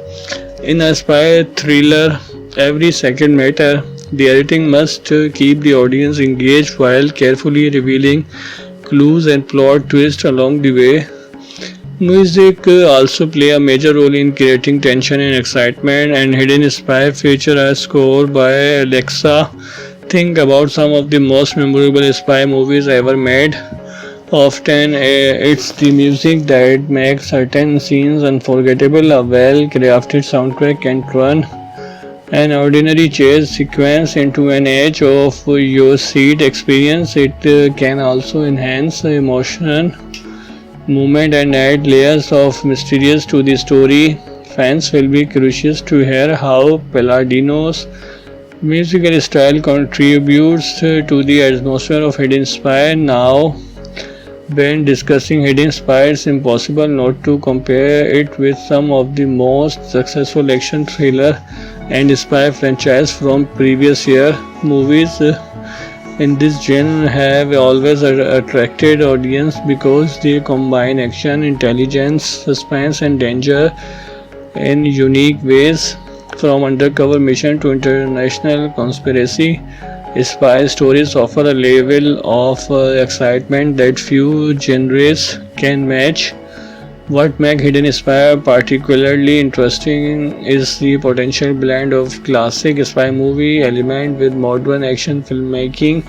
In a spy thriller, every second matters. The editing must keep the audience engaged while carefully revealing clues and plot twists along the way. Music also play a major role in creating tension and excitement, and Hidden Spy feature a score by Alexa. Think about some of the most memorable spy movies ever made. Often it's the music that makes certain scenes unforgettable. A well crafted soundtrack can turn an ordinary chase sequence into an edge of your seat experience. It can also enhance emotion, movement, and add layers of mysterious to the story. Fans will be curious to hear how Palladino's musical style contributes to the atmosphere of Hidden Spy. Now, when discussing Hidden Spy, it's impossible not to compare it with some of the most successful action thriller and spy franchise from previous year. Movies in this genre have always attracted audience because they combine action, intelligence, suspense, and danger in unique ways. From undercover mission to international conspiracy, spy stories offer a level of excitement that few genres can match. What makes Hidden Spy particularly interesting is the potential blend of classic spy movie element with modern action filmmaking.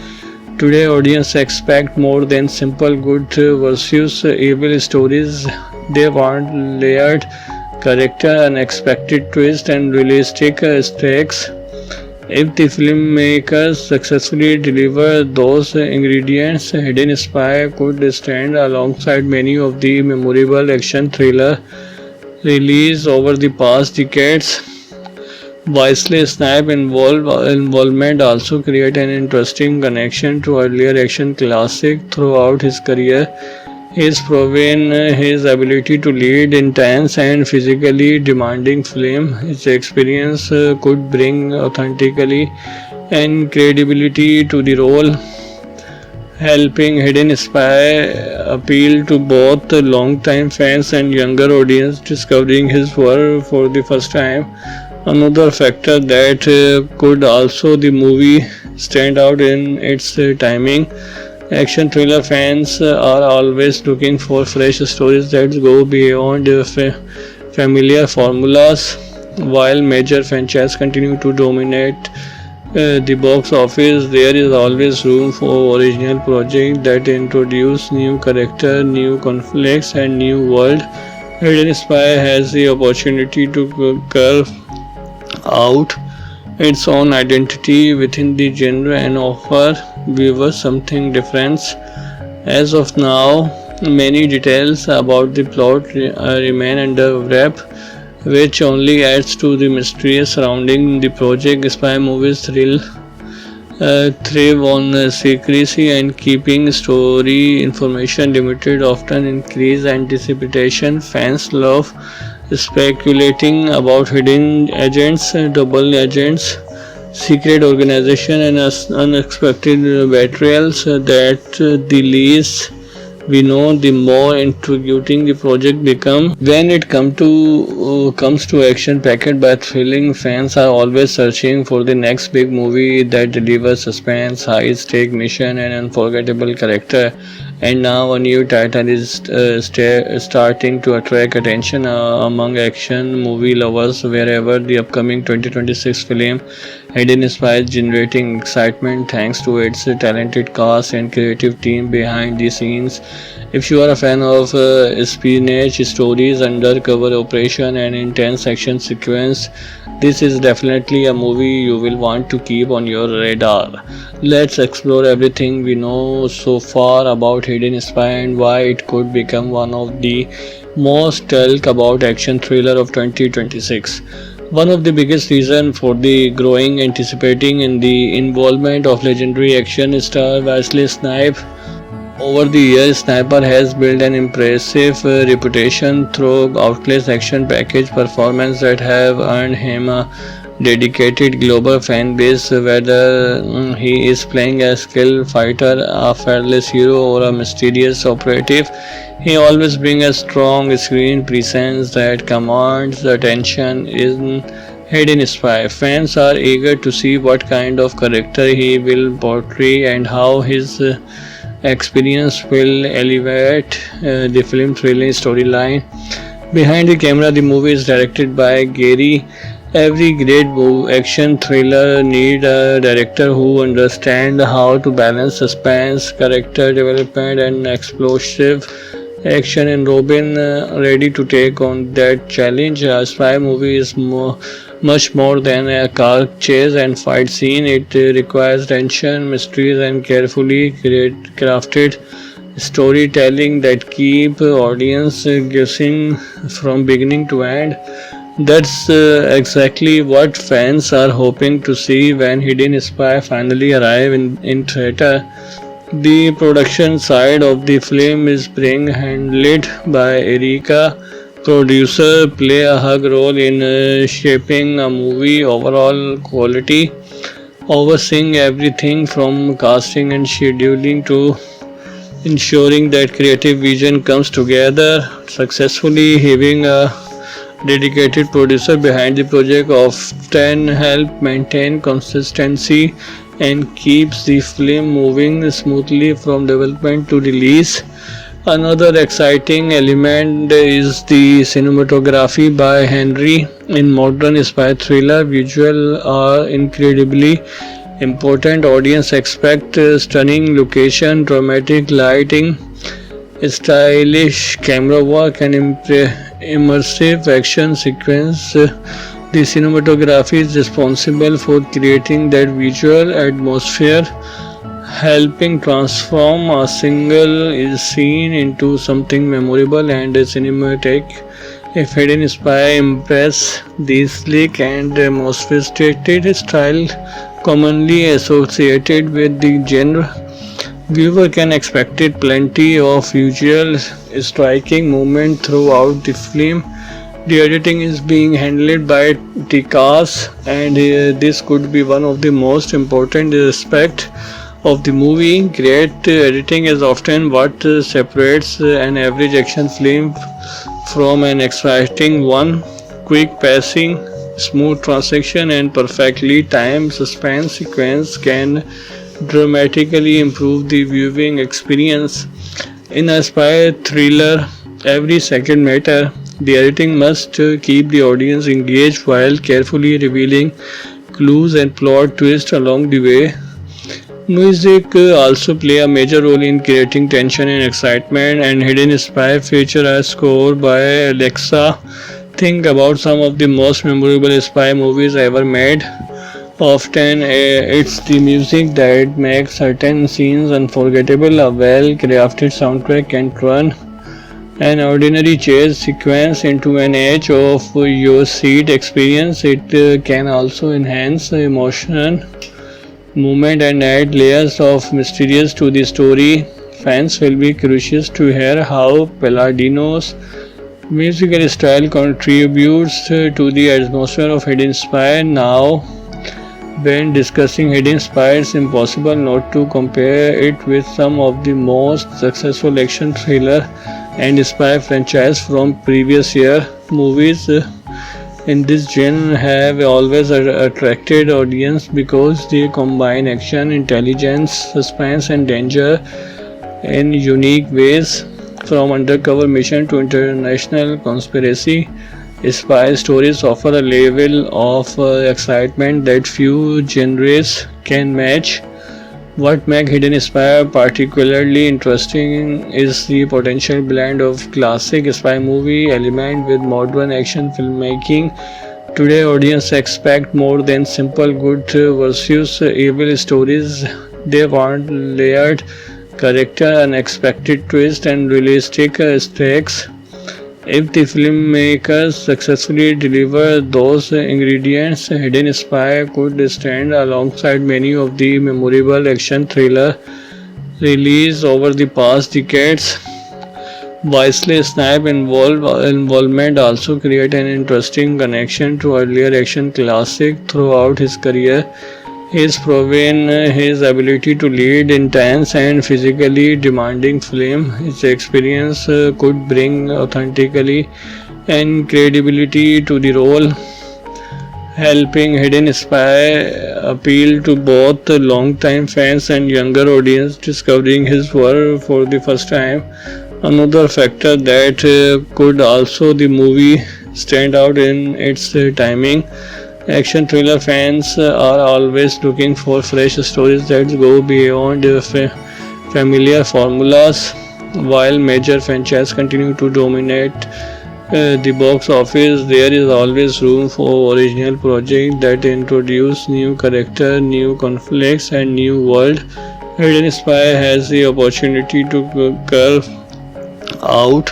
Today, audience expect more than simple good versus evil stories. They want layered character, unexpected twist, and realistic stakes. If the filmmakers successfully deliver those ingredients, Hidden Spy could stand alongside many of the memorable action thriller released over the past decades. Wesley Snipes' involvement also created an interesting connection to earlier action classics throughout his career. He has proven his ability to lead intense and physically demanding film. His experience could bring authenticity and credibility to the role, helping Hidden Spy appeal to both long-time fans and younger audience discovering his work for the first time. Another factor that could also the movie stand out in its timing. Action thriller fans are always looking for fresh stories that go beyond familiar formulas. While major franchises continue to dominate the box office, there is always room for original projects that introduce new characters, new conflicts, and new world. Hidden Spy has the opportunity to carve out its own identity within the genre and offer viewers something different. As of now, many details about the plot remain under wrap, which only adds to the mystery surrounding the project. Spy movies thrive on secrecy, and keeping story information limited often increase anticipation. Fans love speculating about hidden agents, double agents, secret organization, and unexpected betrayals. That the least we know, the more intriguing the project become. When it comes to action packed by thrilling, fans are always searching for the next big movie that delivers suspense, high stake mission, and unforgettable character. And now a new title is starting to attract attention among action movie lovers. Wherever the upcoming 2026 film Hidden Spy is generating excitement thanks to its talented cast and creative team behind the scenes. If you are a fan of espionage stories, undercover operation, and intense action sequence, this is definitely a movie you will want to keep on your radar. Let's explore everything we know so far about Hidden Spy and why it could become one of the most talked about action thriller of 2026. One of the biggest reasons for the growing anticipating in the involvement of legendary action star Wesley Snipes Over the years, Sniper has built an impressive reputation through countless action package performances that have earned him a dedicated global fan base. Whether he is playing a skilled fighter, a fearless hero, or a mysterious operative, he always brings a strong screen presence that commands the attention. In Hidden Spy, fans are eager to see what kind of character he will portray and how his experience will elevate the film's thrilling storyline. Behind the camera, the movie is directed by Gary. Every great action thriller needs a director who understands how to balance suspense, character development, and explosive action. And Robin ready to take on that challenge. A spy movie is much more than a car chase and fight scene. It requires tension, mysteries, and carefully crafted storytelling that keep audience guessing from beginning to end. That's exactly what fans are hoping to see when Hidden Spy finally arrive in theater. The production side of the film is being handled by Erika. Producer play a hug role in shaping a movie overall quality, overseeing everything from casting and scheduling to ensuring that creative vision comes together successfully. Having a dedicated producer behind the project often help maintain consistency and keeps the film moving smoothly from development to release. Another exciting element is the cinematography by Henry. In modern spy thriller, visuals are incredibly important. Audience expect stunning location, dramatic lighting, stylish camera work, and immersive action sequence. The cinematography is responsible for creating that visual atmosphere, helping transform a single scene into something memorable and cinematic. If Hidden Spy impress the sleek and sophisticated style commonly associated with the genre, viewer can expect plenty of visual striking movement throughout the film. The editing is being handled by Tikas, and this could be one of the most important aspects of the movie. Great editing is often what separates an average action film from an exciting one. Quick pacing, smooth transition, and perfectly timed suspense sequence can dramatically improve the viewing experience. In a spy thriller, every second matters. The editing must keep the audience engaged while carefully revealing clues and plot twists along the way. Music also play a major role in creating tension and excitement, and Hidden Spy feature a score by Alexa. Think about some of the most memorable spy movies ever made. Often it's the music that makes certain scenes unforgettable. A well-crafted soundtrack can turn an ordinary chase sequence into an edge of your seat experience. It can also enhance emotion, movement, and add layers of mysterious to the story. Fans will be curious to hear how Palladino's musical style contributes to the atmosphere of Hidden Spy. Now, when discussing Hidden Spy, it's impossible not to compare it with some of the most successful action thriller and spy franchise from previous year. Movies in this genre have always attracted audience because they combine action, intelligence, suspense, and danger in unique ways. From undercover mission to international conspiracy, spy stories offer a level of excitement that few genres can match. What makes Hidden Spy particularly interesting is the potential blend of classic spy movie element with modern action filmmaking. Today, audience expect more than simple good versus evil stories. They want layered character, unexpected twist, and realistic stakes. If the filmmakers successfully deliver those ingredients, Hidden Spy could stand alongside many of the memorable action thriller released over the past decades. Wesley Snipes' involvement also created an interesting connection to earlier action classics throughout his career. He's proven his ability to lead intense and physically demanding film. His experience could bring authenticity and credibility to the role, helping Hidden Spy appeal to both long-time fans and younger audience discovering his work for the first time. Another factor that could also the movie stand out in its timing. Action thriller fans are always looking for fresh stories that go beyond familiar formulas, while major franchises continue to dominate the box office. There is always room for original projects that introduce new characters, new conflicts, and new world. Hidden Spy has the opportunity to carve out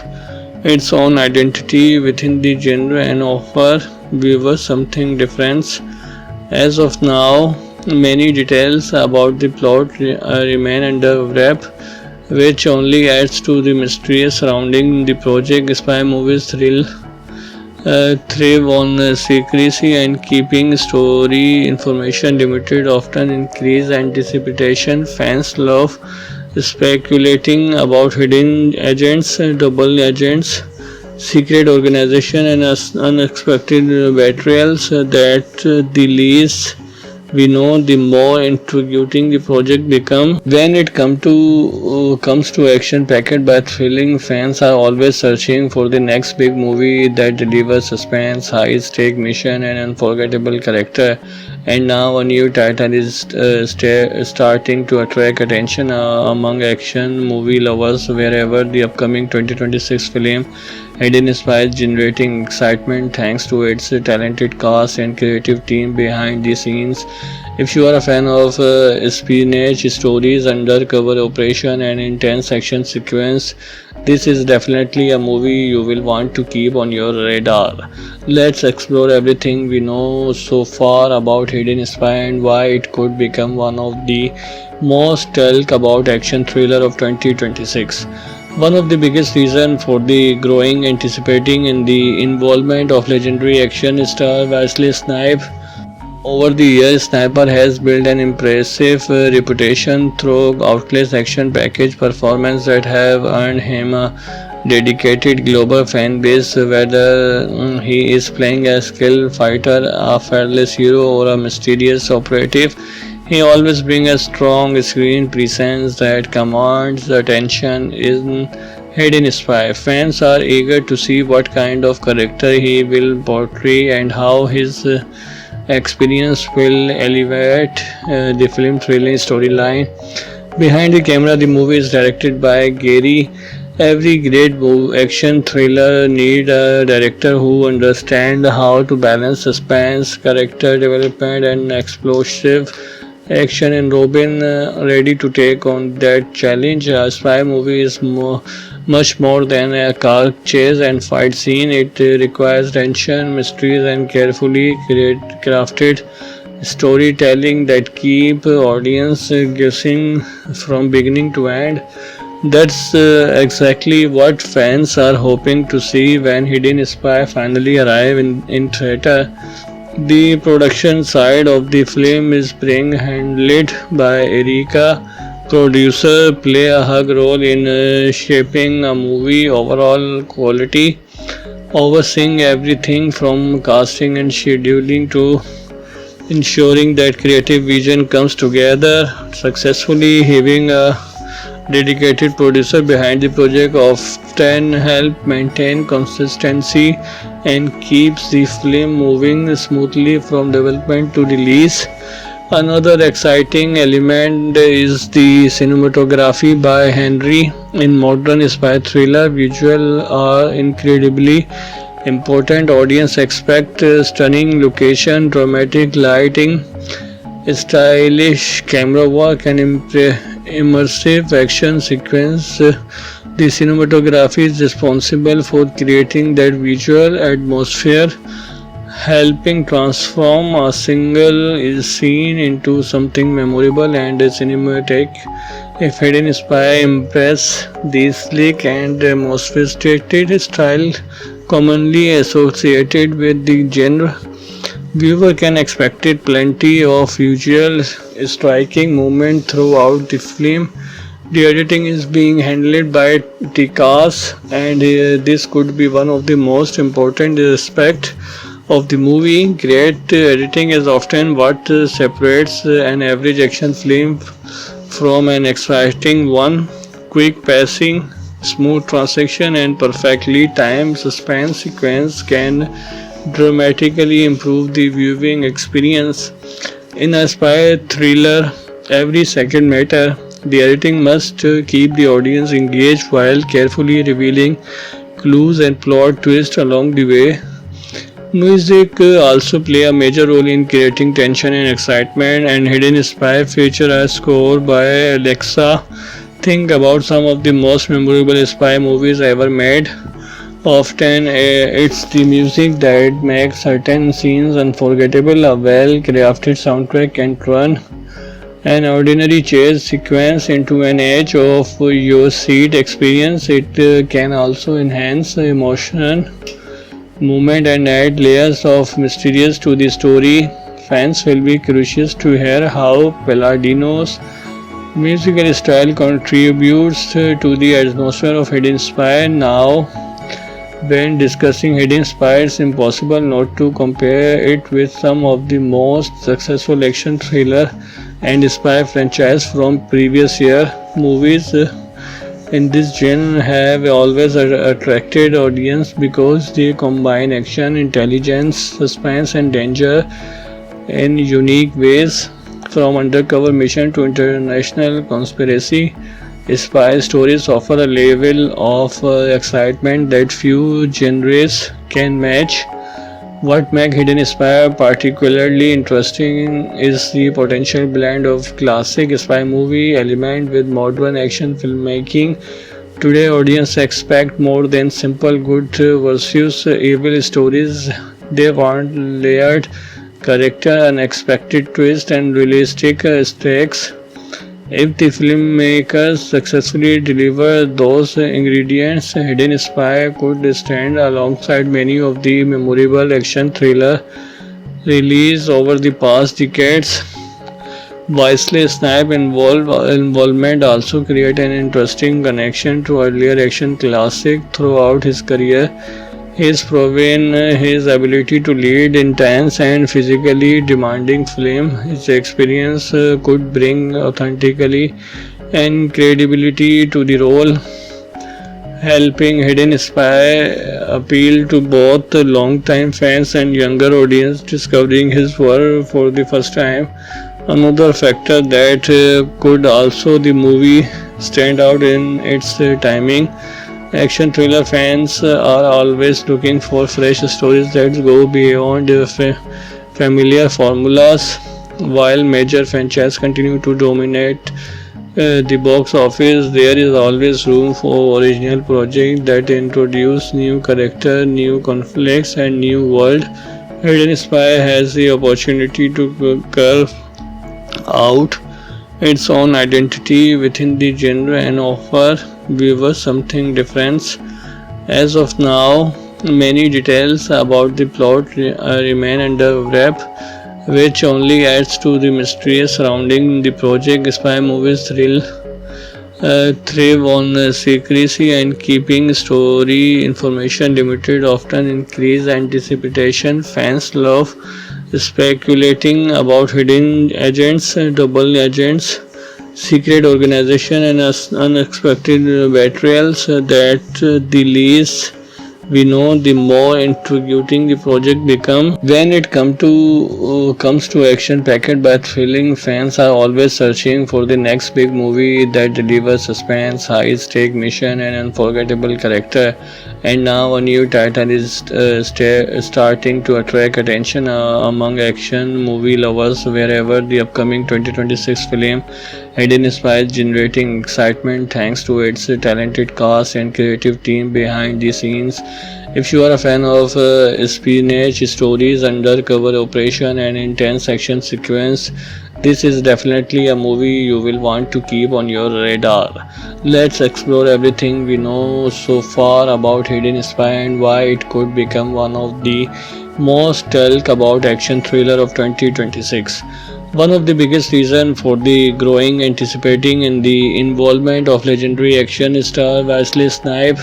its own identity within the genre and offer viewers something different. As of now, many details about the plot remain under wrap, which only adds to the mystery surrounding the project. Spy movies thrive on secrecy, and keeping story information limited often increase anticipation. Fans love speculating about hidden agents, double agents, secret organization, and unexpected betrayals. The least we know, the more intriguing the project become. When it comes to action packed by thrilling, fans are always searching for the next big movie that delivers suspense, high stake mission, and unforgettable character. And now a new title is starting to attract attention among action movie lovers. Wherever the upcoming 2026 film Hidden Spy is generating excitement thanks to its talented cast and creative team behind the scenes. If you are a fan of espionage stories, undercover operation, and intense action sequence, this is definitely a movie you will want to keep on your radar. Let's explore everything we know so far about Hidden Spy and why it could become one of the most talked about action thriller of 2026. One of the biggest reasons for the growing anticipating in the involvement of legendary action star Wesley Snipes. Over the years, Sniper has built an impressive reputation through countless action package performances that have earned him a dedicated global fan base. Whether he is playing a skilled fighter, a fearless hero, or a mysterious operative, he always brings a strong screen presence that commands attention. In Hidden Spy, fans are eager to see what kind of character he will portray and how his experience will elevate the film thrilling storyline. Behind the camera, the movie is directed by Gary. Every great action thriller needs a director who understands how to balance suspense, character development, and explosive action. And Robin ready to take on that challenge. A spy movie is much more than a car chase and fight scene. It requires tension, mysteries, and carefully crafted storytelling that keep audience guessing from beginning to end. That's exactly what fans are hoping to see when Hidden Spy finally arrive in theater. The production side of the film is being handled by Erika. Producer play a hug role in shaping a movie overall quality, overseeing everything from casting and scheduling to ensuring that creative vision comes together successfully. Having a dedicated producer behind the project often help maintain consistency and keeps the film moving smoothly from development to release. Another exciting element is the cinematography by Henry. In modern spy thriller, visuals are incredibly important. Audience expect stunning location, dramatic lighting, stylish camera work, and immersive action sequence. The cinematography is responsible for creating that visual atmosphere, helping transform a single scene into something memorable and cinematic. If Hidden Spy impress the sleek and sophisticated style commonly associated with the genre, viewer can expect plenty of visual striking movement throughout the film. The editing is being handled by Tikas, and this could be one of the most important aspects of the movie. Great editing is often what separates an average action film from an exciting one. Quick passing, smooth transition, and perfectly timed suspense sequence can dramatically improve the viewing experience. In a spy thriller, every second matters. The editing must keep the audience engaged while carefully revealing clues and plot twists along the way. Music also play a major role in creating tension and excitement, and Hidden Spy feature a score by Alexa. Think about some of the most memorable spy movies ever made. Often it's the music that makes certain scenes unforgettable. A well-crafted soundtrack can turn an ordinary chase sequence into an edge of your seat experience. It can also enhance emotion, movement, and add layers of mysterious to the story. Fans will be curious to hear how Palladino's musical style contributes to the atmosphere of Hidden Spy. Now, when discussing Hidden Spy, it's impossible not to compare it with some of the most successful action thriller and spy franchise from previous year. Movies in this genre have always attracted audience because they combine action, intelligence, suspense, and danger in unique ways. From undercover mission to international conspiracy, spy stories offer a level of excitement that few genres can match. What makes Hidden Spy particularly interesting is the potential blend of classic spy movie element with modern action filmmaking. Today, audience expect more than simple good versus evil stories. They want layered character, unexpected twist, and realistic stakes. If the filmmakers successfully deliver those ingredients, Hidden Spy could stand alongside many of the memorable action thriller released over the past decades. Wesley Snipes' involvement also created an interesting connection to earlier action classics throughout his career. He's proven his ability to lead intense and physically demanding film. His experience could bring authenticity and credibility to the role, helping Hidden Spy appeal to both long-time fans and younger audience discovering his work for the first time. Another factor that could also the movie stand out in its timing. Action thriller fans are always looking for fresh stories that go beyond familiar formulas. While major franchises continue to dominate the box office, there is always room for original projects that introduce new characters, new conflicts, and new world. Hidden Spy has the opportunity to carve out its own identity within the genre and offer viewers something different. As of now, many details about the plot remain under wrap, which only adds to the mystery surrounding the project. Spy movies thrive on secrecy, and keeping story information limited often increase anticipation. Fans love speculating about hidden agents, double agents, secret organization, and unexpected betrayals. That the least we know, the more intriguing the project become. When it comes to action packed by thrilling, fans are always searching for the next big movie that delivers suspense, high stake mission, and unforgettable character. And now a new title is starting to attract attention among action movie lovers. Wherever the upcoming 2026 film Hidden Spy is generating excitement thanks to its talented cast and creative team behind the scenes. If you are a fan of espionage stories, undercover operation, and intense action sequence, this is definitely a movie you will want to keep on your radar. Let's explore everything we know so far about Hidden Spy and why it could become one of the most talked about action thriller of 2026. One of the biggest reasons for the growing anticipating in the involvement of legendary action star Wesley Snipes.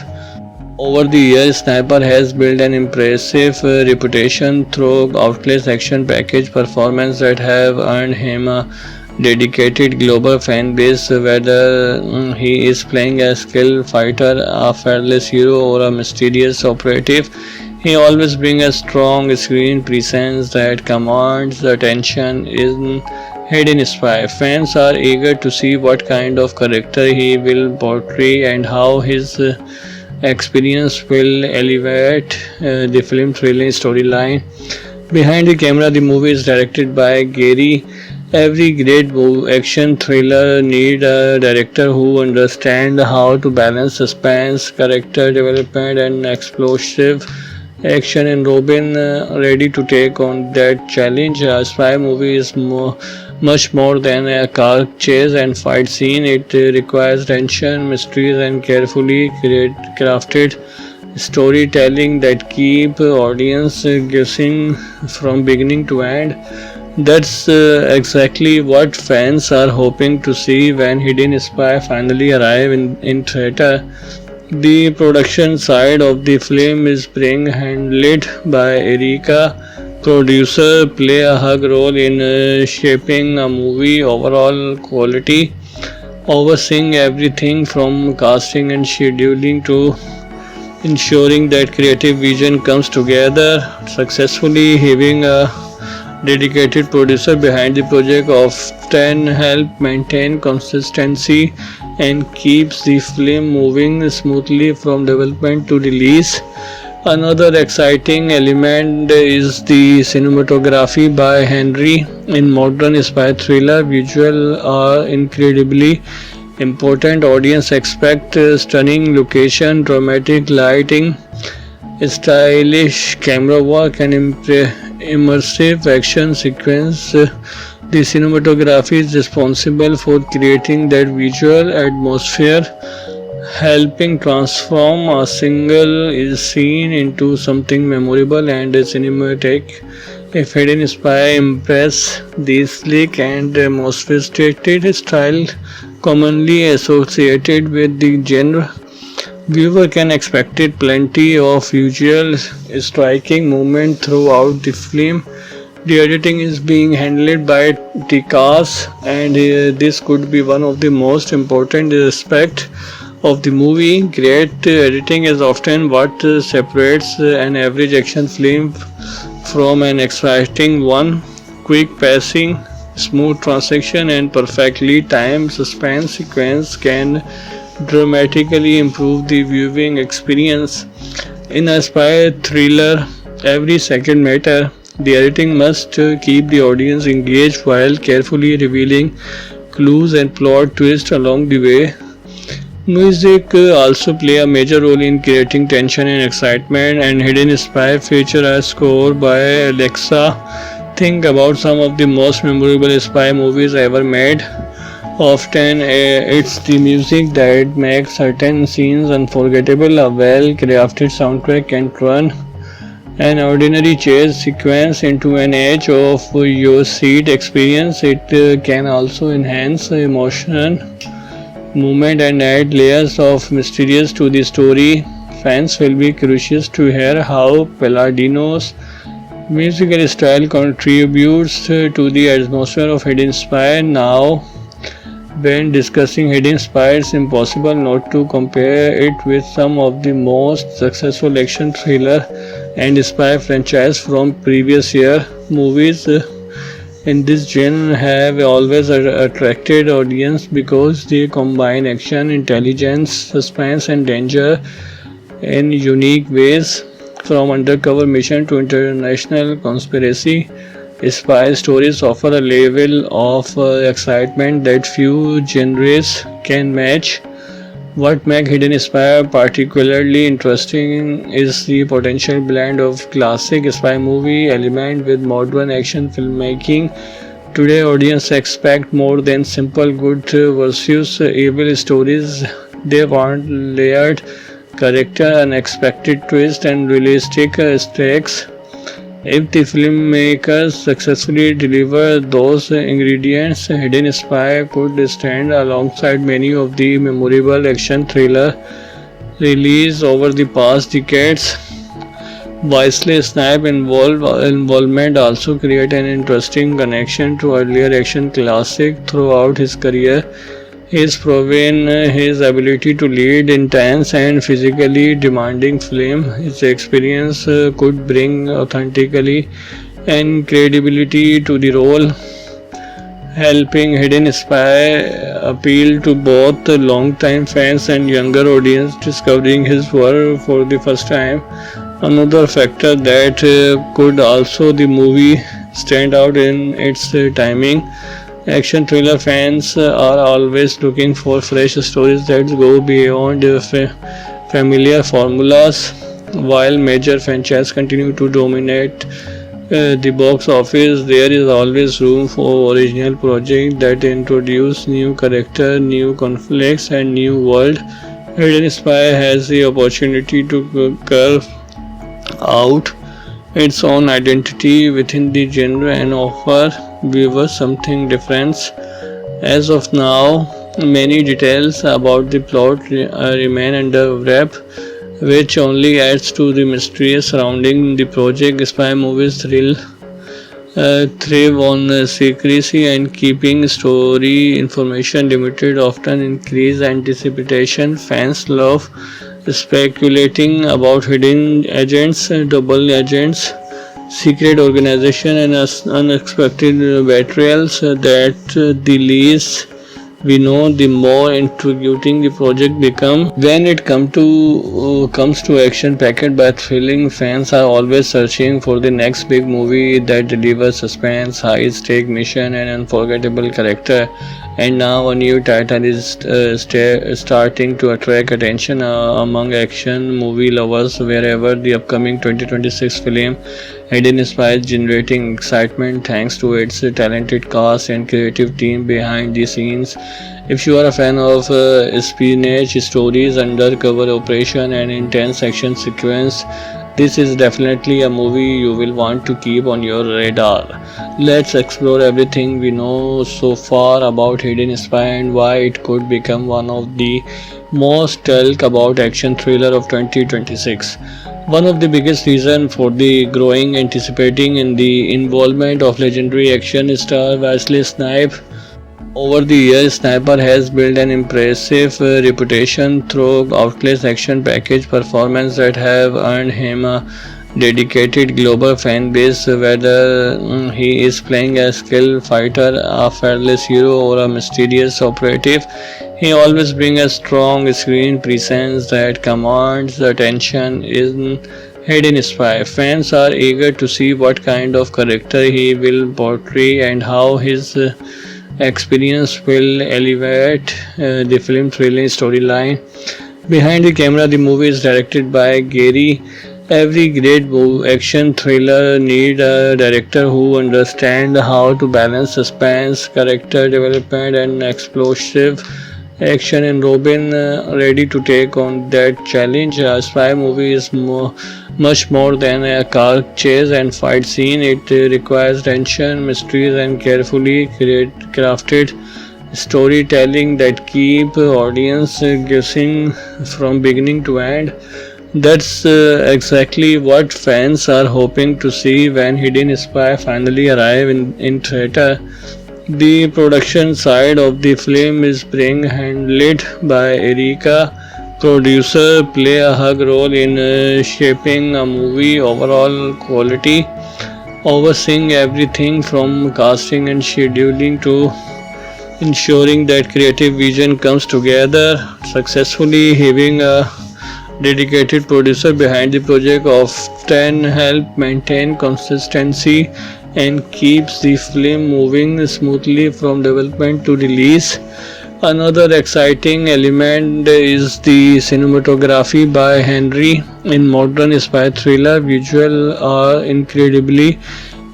Over the years, Sniper has built an impressive reputation through countless action package performances that have earned him a dedicated global fan base. Whether he is playing a skilled fighter, a fearless hero, or a mysterious operative, he always brings a strong screen presence that commands attention. In Hidden Spy, fans are eager to see what kind of character he will portray and how his experience will elevate the film thrilling storyline. Behind the camera, the movie is directed by Gary. Every great action thriller needs a director who understands how to balance suspense, character development, and explosive action. And Robin ready to take on that challenge. A spy movie is much more than a car chase and fight scene. It requires tension, mysteries, and carefully crafted storytelling that keep audience guessing from beginning to end. That's exactly what fans are hoping to see when Hidden Spy finally arrive in theater. The production side of the film is being handled by Erika. Producer play a hug role in shaping a movie overall quality, overseeing everything from casting and scheduling to ensuring that creative vision comes together successfully. Having a dedicated producer behind the project often help maintain consistency and keeps the film moving smoothly from development to release. Another exciting element is the cinematography by Henry. In modern spy thriller, visuals are incredibly important. Audience expect stunning location, dramatic lighting, stylish camera work, and immersive action sequence. The cinematography is responsible for creating that visual atmosphere, helping transform a single scene into something memorable and cinematic. If Hidden Spy impress the sleek and sophisticated style commonly associated with the genre, viewer can expect plenty of visual striking movement throughout the film. The editing is being handled by Tikas, and this could be one of the most important aspects of the movie. Great editing is often what separates an average action film from an exciting one. Quick pacing, smooth transition, and perfectly timed suspense sequence can dramatically improve the viewing experience. In a spy thriller, every second matters. The editing must keep the audience engaged while carefully revealing clues and plot twists along the way. Music also play a major role in creating tension and excitement, and Hidden Spy feature a score by Alexa. Think about some of the most memorable spy movies ever made. Often it's the music that makes certain scenes unforgettable. A well-crafted soundtrack can turn an ordinary chase sequence into an edge of your seat experience. It can also enhance emotion, movement, and add layers of mysterious to the story. Fans will be curious to hear how Palladino's musical style contributes to the atmosphere of Hidden Spy. Now, when discussing Hidden Spy, it's impossible not to compare it with some of the most successful action thriller and spy franchise from previous year. Movies in this genre have always attracted audience because they combine action, intelligence, suspense, and danger in unique ways. From undercover mission to international conspiracy, spy stories offer a level of excitement that few genres can match. What makes Hidden Spy particularly interesting is the potential blend of classic spy movie element with modern action filmmaking. Today, audience expect more than simple good versus evil stories. They want layered character, unexpected twist, and realistic stakes. If the filmmakers successfully deliver those ingredients, Hidden Spy could stand alongside many of the memorable action thriller released over the past decades. Wesley Snipes' involvement also created an interesting connection to earlier action classics throughout his career. He has proven his ability to lead intense and physically demanding film. His experience could bring authenticity and credibility to the role, helping Hidden Spy appeal to both long-time fans and younger audience discovering his work for the first time. Another factor that could also the movie stand out in its timing. Action thriller fans are always looking for fresh stories that go beyond familiar formulas, while major franchises continue to dominate the box office. There is always room for original projects that introduce new characters, new conflicts, and new world. Hidden Spy has the opportunity to carve out its own identity within the genre and offer viewers something different. As of now, many details about the plot remain under wrap, which only adds to the mystery surrounding the project. Spy movies thrive on secrecy, and keeping story information limited often increase anticipation. Fans love speculating about hidden agents, double agents, secret organization, and unexpected betrayals. The least we know, the more intriguing the project become. When it comes to action packed by thrilling, fans are always searching for the next big movie that delivers suspense, high stake mission, and unforgettable character. And now a new title is starting to attract attention among action movie lovers. Wherever the upcoming 2026 film Hidden Spy is generating excitement thanks to its talented cast and creative team behind the scenes. If you are a fan of espionage stories, undercover operation, and intense action sequence, this is definitely a movie you will want to keep on your radar. Let's explore everything we know so far about Hidden Spy and why it could become one of the most talked about action thriller of 2026. One of the biggest reasons for the growing anticipating in the involvement of legendary action star Wesley Snipes. Over the years, Sniper has built an impressive reputation through countless action package performances that have earned him a dedicated global fan base. Whether he is playing a skilled fighter, a fearless hero, or a mysterious operative, he always brings a strong screen presence that commands attention. In Hidden Spy, fans are eager to see what kind of character he will portray and how his experience will elevate the film thrilling storyline. Behind the camera, the movie is directed by Gary. Every great action thriller needs a director who understands how to balance suspense, character development, and explosive action. And Robin ready to take on that challenge. A spy movie is much more than a car chase and fight scene. It requires tension, mysteries, and carefully crafted storytelling that keep audience guessing from beginning to end. That's exactly what fans are hoping to see when Hidden Spy finally arrive in theater. The production side of the film is being handled by Erika. Producer play a hug role in shaping a movie overall quality, overseeing everything from casting and scheduling to ensuring that creative vision comes together successfully. Having a dedicated producer behind the project often help maintain consistency and keeps the film moving smoothly from development to release. Another exciting element is the cinematography by Henry. In modern spy thriller, visuals are incredibly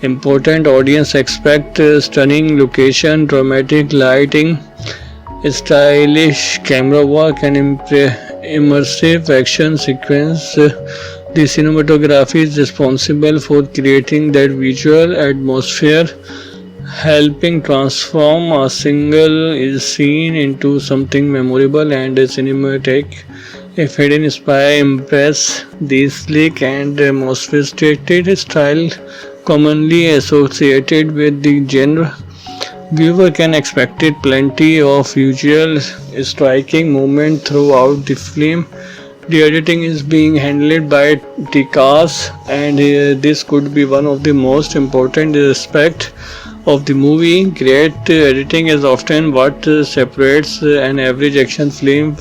important. Audience expect stunning location, dramatic lighting, stylish camera work, and immersive action sequence. The cinematography is responsible for creating that visual atmosphere, helping transform a single scene into something memorable and cinematic. If Hidden Spy impress the sleek and sophisticated style commonly associated with the genre, viewer can expect plenty of visual striking movement throughout the film. The editing is being handled by Tikas, and this could be one of the most important aspects of the movie. Great editing is often what separates an average action film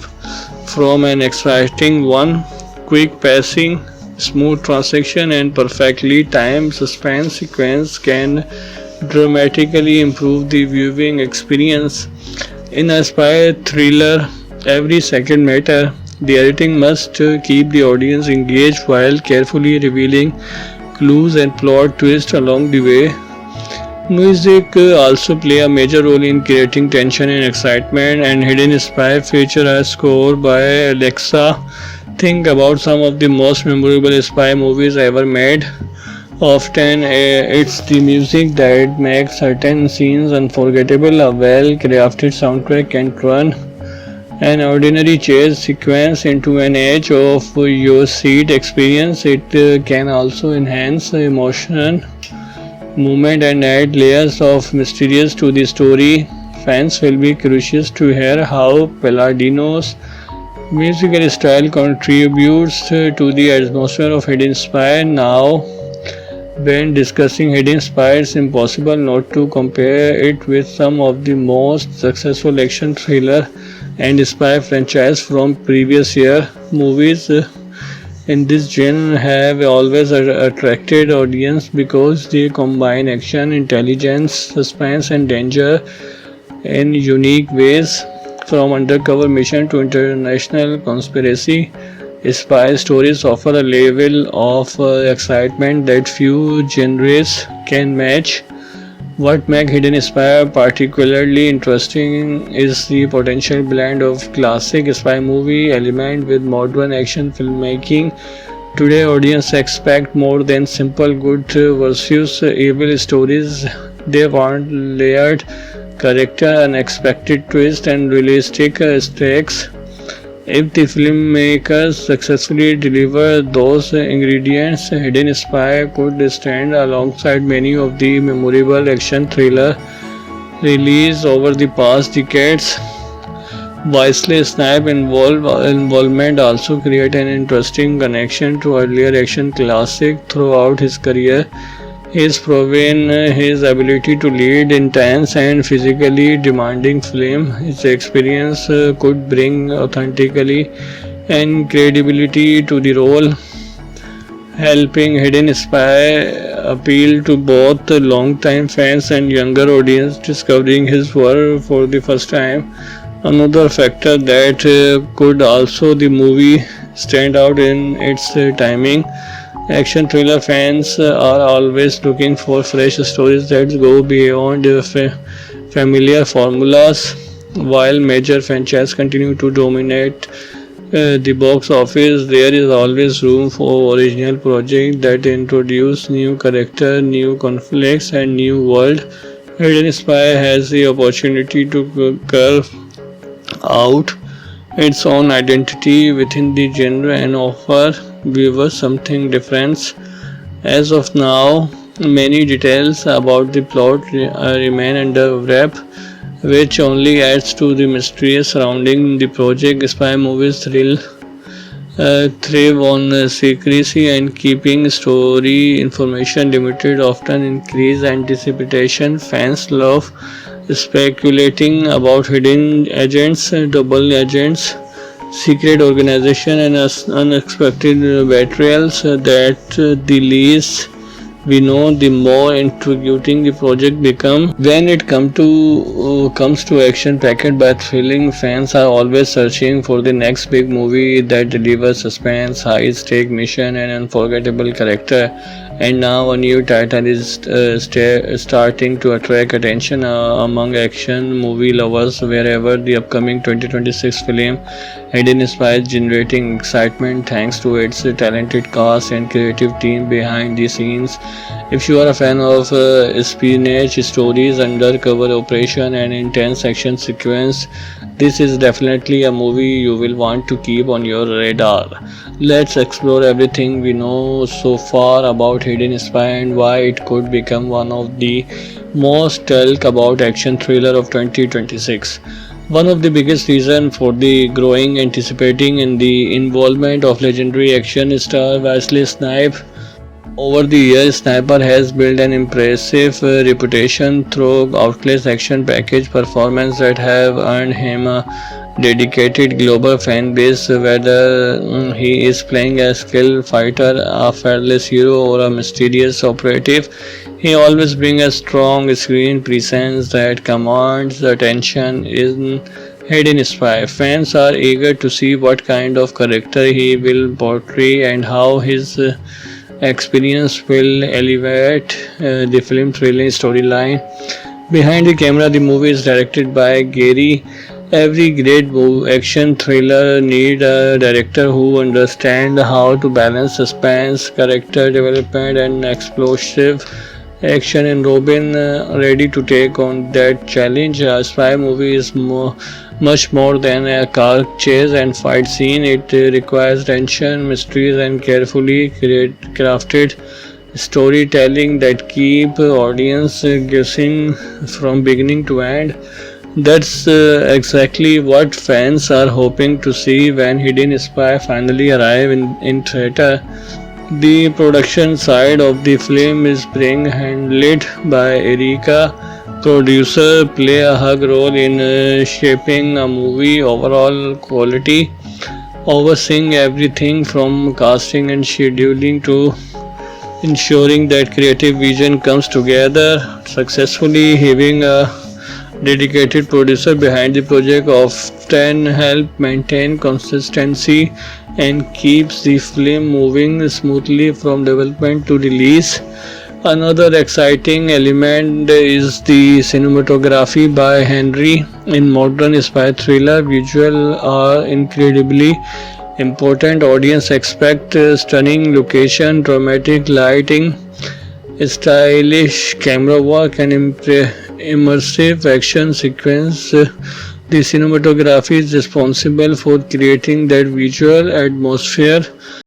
from an exciting one. Quick pacing, smooth transition, and perfectly timed suspense sequence can dramatically improve the viewing experience. In a spy thriller, every second matters. The editing must keep the audience engaged while carefully revealing clues and plot twists along the way. Music also play a major role in creating tension and excitement, and Hidden Spy feature a score by Alexa. Think about some of the most memorable spy movies ever made. Often it's the music that makes certain scenes unforgettable. A well-crafted soundtrack can turn an ordinary chase sequence into an edge of your seat experience. It can also enhance emotion, movement, and add layers of mysterious to the story. Fans will be curious to hear how Palladino's musical style contributes to the atmosphere of Hidden Spy. Now, when discussing Hidden Spy, it's impossible not to compare it with some of the most successful action thriller and spy franchise from previous year. Movies in this genre have always attracted audience because they combine action, intelligence, suspense, and danger in unique ways. From undercover mission to international conspiracy, spy stories offer a level of excitement that few genres can match. What makes Hidden Spy particularly interesting is the potential blend of classic spy movie element with modern action filmmaking. Today, audience expect more than simple good versus evil stories. They want layered character, unexpected twist, and realistic stakes. If the filmmakers successfully deliver those ingredients, Hidden Spy could stand alongside many of the memorable action thrillers released over the past decades. Wesley Snipes' involvement also created an interesting connection to earlier action classics throughout his career. He has proven his ability to lead intense and physically demanding film. His experience could bring authenticity and credibility to the role, helping Hidden Spy appeal to both long-time fans and younger audience discovering his work for the first time. Another factor that could also the movie stand out in its timing. Action thriller fans are always looking for fresh stories that go beyond familiar formulas. While major franchises continue to dominate the box office, there is always room for original projects that introduce new characters, new conflicts, and new world. Hidden Spy has the opportunity to carve out its own identity within the genre and offer viewers something different. As of now, many details about the plot remain under wrap, which only adds to the mystery surrounding the project. Spy movies thrive on secrecy, and keeping story information limited often increase anticipation. Fans love speculating about hidden agents, double agents, secret organization, and unexpected betrayals. That the least we know, the more intriguing the project become. When it comes to action packed by thrilling, fans are always searching for the next big movie that delivers suspense, high stake mission, and unforgettable character. And now a new title is starting to attract attention among action movie lovers. Wherever the upcoming 2026 film Hidden Spy is generating excitement thanks to its talented cast and creative team behind the scenes. If you are a fan of espionage stories, undercover operation, and intense action sequence, this is definitely a movie you will want to keep on your radar. Let's explore everything we know so far about Hidden Spy and why it could become one of the most talked about action thriller of 2026. One of the biggest reasons for the growing anticipating in the involvement of legendary action star Wesley Snipes. Over the years, Sniper has built an impressive reputation through outlets action package performance that have earned him a dedicated global fan base. Whether he is playing a skilled fighter, a fearless hero, or a mysterious operative, he always brings a strong screen presence that commands attention. In Hidden Spy, fans are eager to see what kind of character he will portray and how his experience will elevate the film thrilling storyline. Behind the camera, the movie is directed by Gary. Every great action thriller need a director who understands how to balance suspense, character development, and explosive action. And Robin ready to take on that challenge. A spy movie is much more than a car chase and fight scene. It requires tension, mysteries, and carefully crafted storytelling that keep audience guessing from beginning to end. That's exactly what fans are hoping to see when Hidden Spy finally arrive in theater. The production side of the film is being handled by Erika. Producer play a hug role in shaping a movie overall quality, overseeing everything from casting and scheduling to ensuring that creative vision comes together successfully. Having a dedicated producer behind the project often help maintain consistency and keeps the film moving smoothly from development to release. Another exciting element is the cinematography by Henry. In modern spy thriller, visuals are incredibly important. Audience expect stunning location, dramatic lighting, stylish camera work, and immersive action sequence. The cinematography is responsible for creating that visual atmosphere